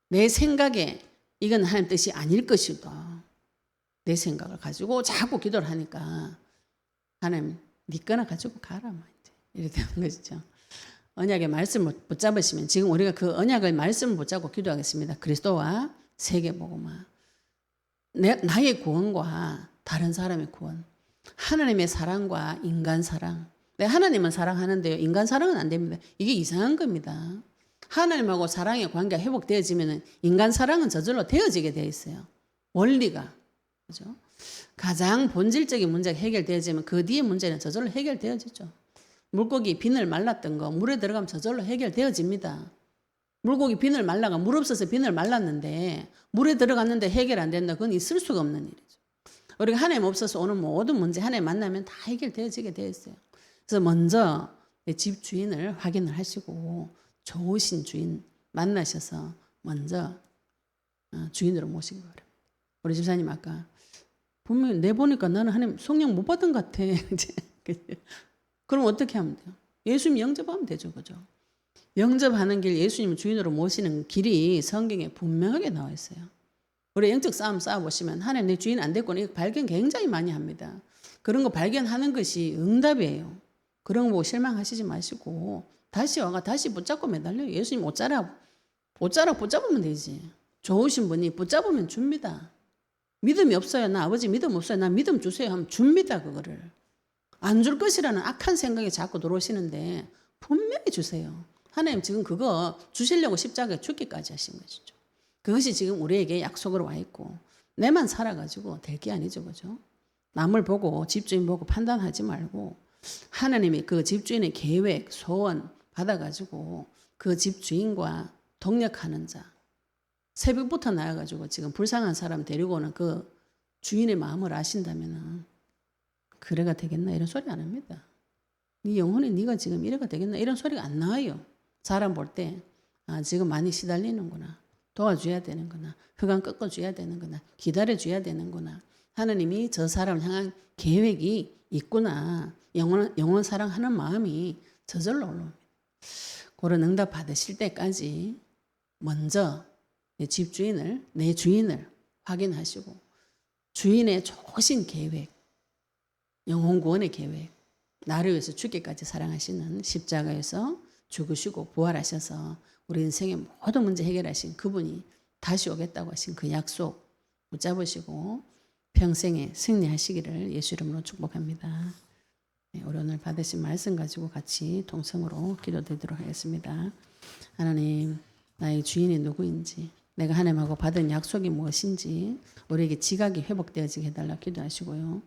내 생각에 이건 하나님 뜻이 아닐 것이다. 내 생각을 가지고 자꾸 기도를 하니까 하나님 네 거나 가지고 가라. 이렇게 되는 것이죠. 언약의 말씀을 붙잡으시면 지금 우리가 그 언약의 말씀을 붙잡고 기도하겠습니다. 그리스도와 세계복음화. 나의 구원과 다른 사람의 구원. 하나님의 사랑과 인간 사랑. 하나님은 사랑하는데요. 인간 사랑은 안 됩니다. 이게 이상한 겁니다. 하나님하고 사랑의 관계가 회복되어지면 인간 사랑은 저절로 되어지게 되어 있어요. 원리가. 그죠? 가장 본질적인 문제가 해결되어지면 그 뒤에 문제는 저절로 해결되어지죠. 물고기 비늘 말랐던 거 물에 들어가면 저절로 해결되어집니다. 물고기 비늘 말라가 물 없어서 비늘 말랐는데 물에 들어갔는데 해결 안 된다. 그건 있을 수가 없는 일이죠. 우리가 하나님 없어서 오는 모든 문제 하나님 만나면 다 해결되어지게 되어 있어요. 그래서 먼저 내 집 주인을 확인을 하시고 좋으신 주인 만나셔서 먼저 주인으로 모시기 바랍니다. 우리 집사님 아까 분명히 내보니까 나는 하나님 성령 못 받은 것 같아. 그럼 어떻게 하면 돼요? 예수님 영접하면 되죠. 그죠? 영접하는 길 예수님을 주인으로 모시는 길이 성경에 분명하게 나와 있어요. 우리 영적 싸움 싸워보시면 하나님 내 주인 안 됐구나 이거 발견 굉장히 많이 합니다. 그런 거 발견하는 것이 응답이에요. 그런 거 보고 실망하시지 마시고 다시 와가 다시 붙잡고 매달려요. 예수님 옷자락 붙잡으면 되지. 좋으신 분이 붙잡으면 줍니다. 믿음이 없어요. 나 아버지 믿음 없어요. 나 믿음 주세요 하면 줍니다. 그거를. 안 줄 것이라는 악한 생각이 자꾸 들어오시는데 분명히 주세요. 하나님 지금 그거 주시려고 십자가에 죽기까지 하신 것이죠. 그것이 지금 우리에게 약속으로 와 있고 내만 살아가지고 될 게 아니죠. 그죠? 남을 보고 집주인 보고 판단하지 말고 하나님이 그 집주인의 계획, 소원 받아가지고 그 집주인과 동력하는 자 새벽부터 나와가지고 지금 불쌍한 사람 데리고 오는 그 주인의 마음을 아신다면 그래가 되겠나 이런 소리 안 합니다. 네 영혼이 네가 지금 이래가 되겠나 이런 소리가 안 나와요. 사람 볼 때 지금 많이 시달리는구나. 도와줘야 되는구나. 흑암 꺾어줘야 되는구나. 기다려줘야 되는구나. 하나님이 저 사람을 향한 계획이 있구나. 영원 사랑하는 마음이 저절로 올라옵니다. 그런 응답 받으실 때까지 먼저 내 집주인을, 내 주인을 확인하시고 주인의 좋으신 계획, 영혼 구원의 계획, 나를 위해서 죽기까지 사랑하시는 십자가에서 죽으시고 부활하셔서 우리 인생의 모든 문제 해결하신 그분이 다시 오겠다고 하신 그 약속 붙잡으시고 평생에 승리하시기를 예수 이름으로 축복합니다. 네, 우리 오늘 받으신 말씀 가지고 같이 동성으로 기도드리도록 하겠습니다. 하나님, 나의 주인이 누구인지, 내가 하나님하고 받은 약속이 무엇인지 우리에게 지각이 회복되어지게 해달라 기도하시고요.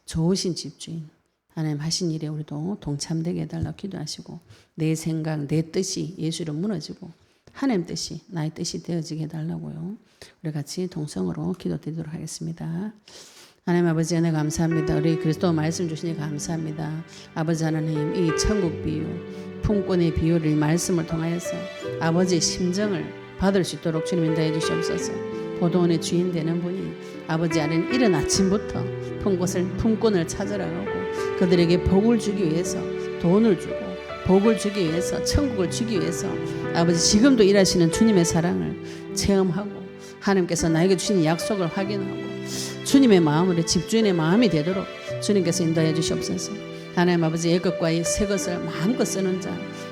좋으신 집주인, 하나님 하신 일에 우리도 동참되게 해달라 기도하시고 내 생각, 내 뜻이 예수로 무너지고 하나님 뜻이 나의 뜻이 되어지게 해달라고요. 우리 같이 동성으로 기도드리도록 하겠습니다. 하나님 아버지 은혜 감사합니다. 우리 그리스도 말씀 주시니 감사합니다. 아버지 하나님 이 천국 비유, 품꾼의 비유를 이 말씀을 통하여서 아버지의 심정을 받을 수 있도록 주님 인도해 주시옵소서. 포도원의 주인 되는 분이 아버지 아는 이른 아침부터 품꾼을 찾으러 가고 그들에게 복을 주기 위해서 돈을 주고 복을 주기 위해서 천국을 주기 위해서 아버지 지금도 일하시는 주님의 사랑을 체험하고 하나님께서 나에게 주신 약속을 확인하고 주님의 마음으로 집주인의 마음이 되도록 주님께서 인도해 주시옵소서. 하나님 아버지 옛것과 새 것을 마음껏 쓰는 자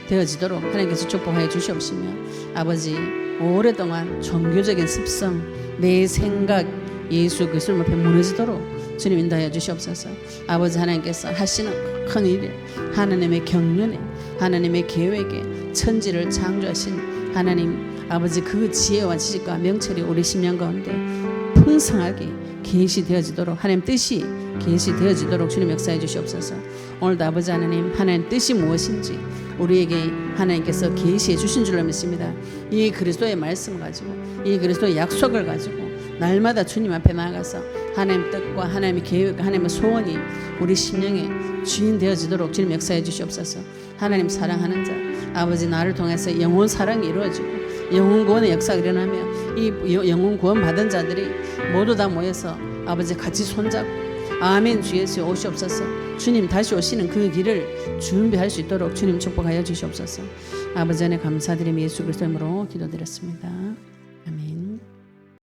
되어지도록 하나님께서 축복하여 주시옵시며 아버지 오랫동안 종교적인 습성 내 생각 예수 그리스도 앞에 무너지도록 주님 인도하여 주시옵소서. 아버지 하나님께서 하시는 큰 일에 하나님의 경륜에 하나님의 계획에 천지를 창조하신 하나님 아버지 그 지혜와 지식과 명철이 우리 심령 가운데 풍성하게 계시되어지도록 하나님 뜻이 계시되어지도록 주님 역사해 주시옵소서. 오늘도 아버지 하나님 뜻이 무엇인지 우리에게 하나님께서 계시해 주신 줄로 믿습니다. 이 그리스도의 말씀을 가지고 이 그리스도의 약속을 가지고 날마다 주님 앞에 나아가서 하나님 뜻과 하나님의 계획과 하나님의 소원이 우리 심령의 주인 되어지도록 주님 역사해 주시옵소서. 하나님 사랑하는 자 아버지 나를 통해서 영혼 사랑이 이루어지고 영혼 구원의 역사가 일어나며 이 영혼 구원 받은 자들이 모두 다 모여서 아버지 같이 손잡고 아멘 주 예수 오시옵소서. 주님 다시 오시는 그 길을 준비할 수 있도록 주님 축복하여 주시옵소서. 아버지 안에 감사드리며 예수 그리스도 이름으로 기도드렸습니다.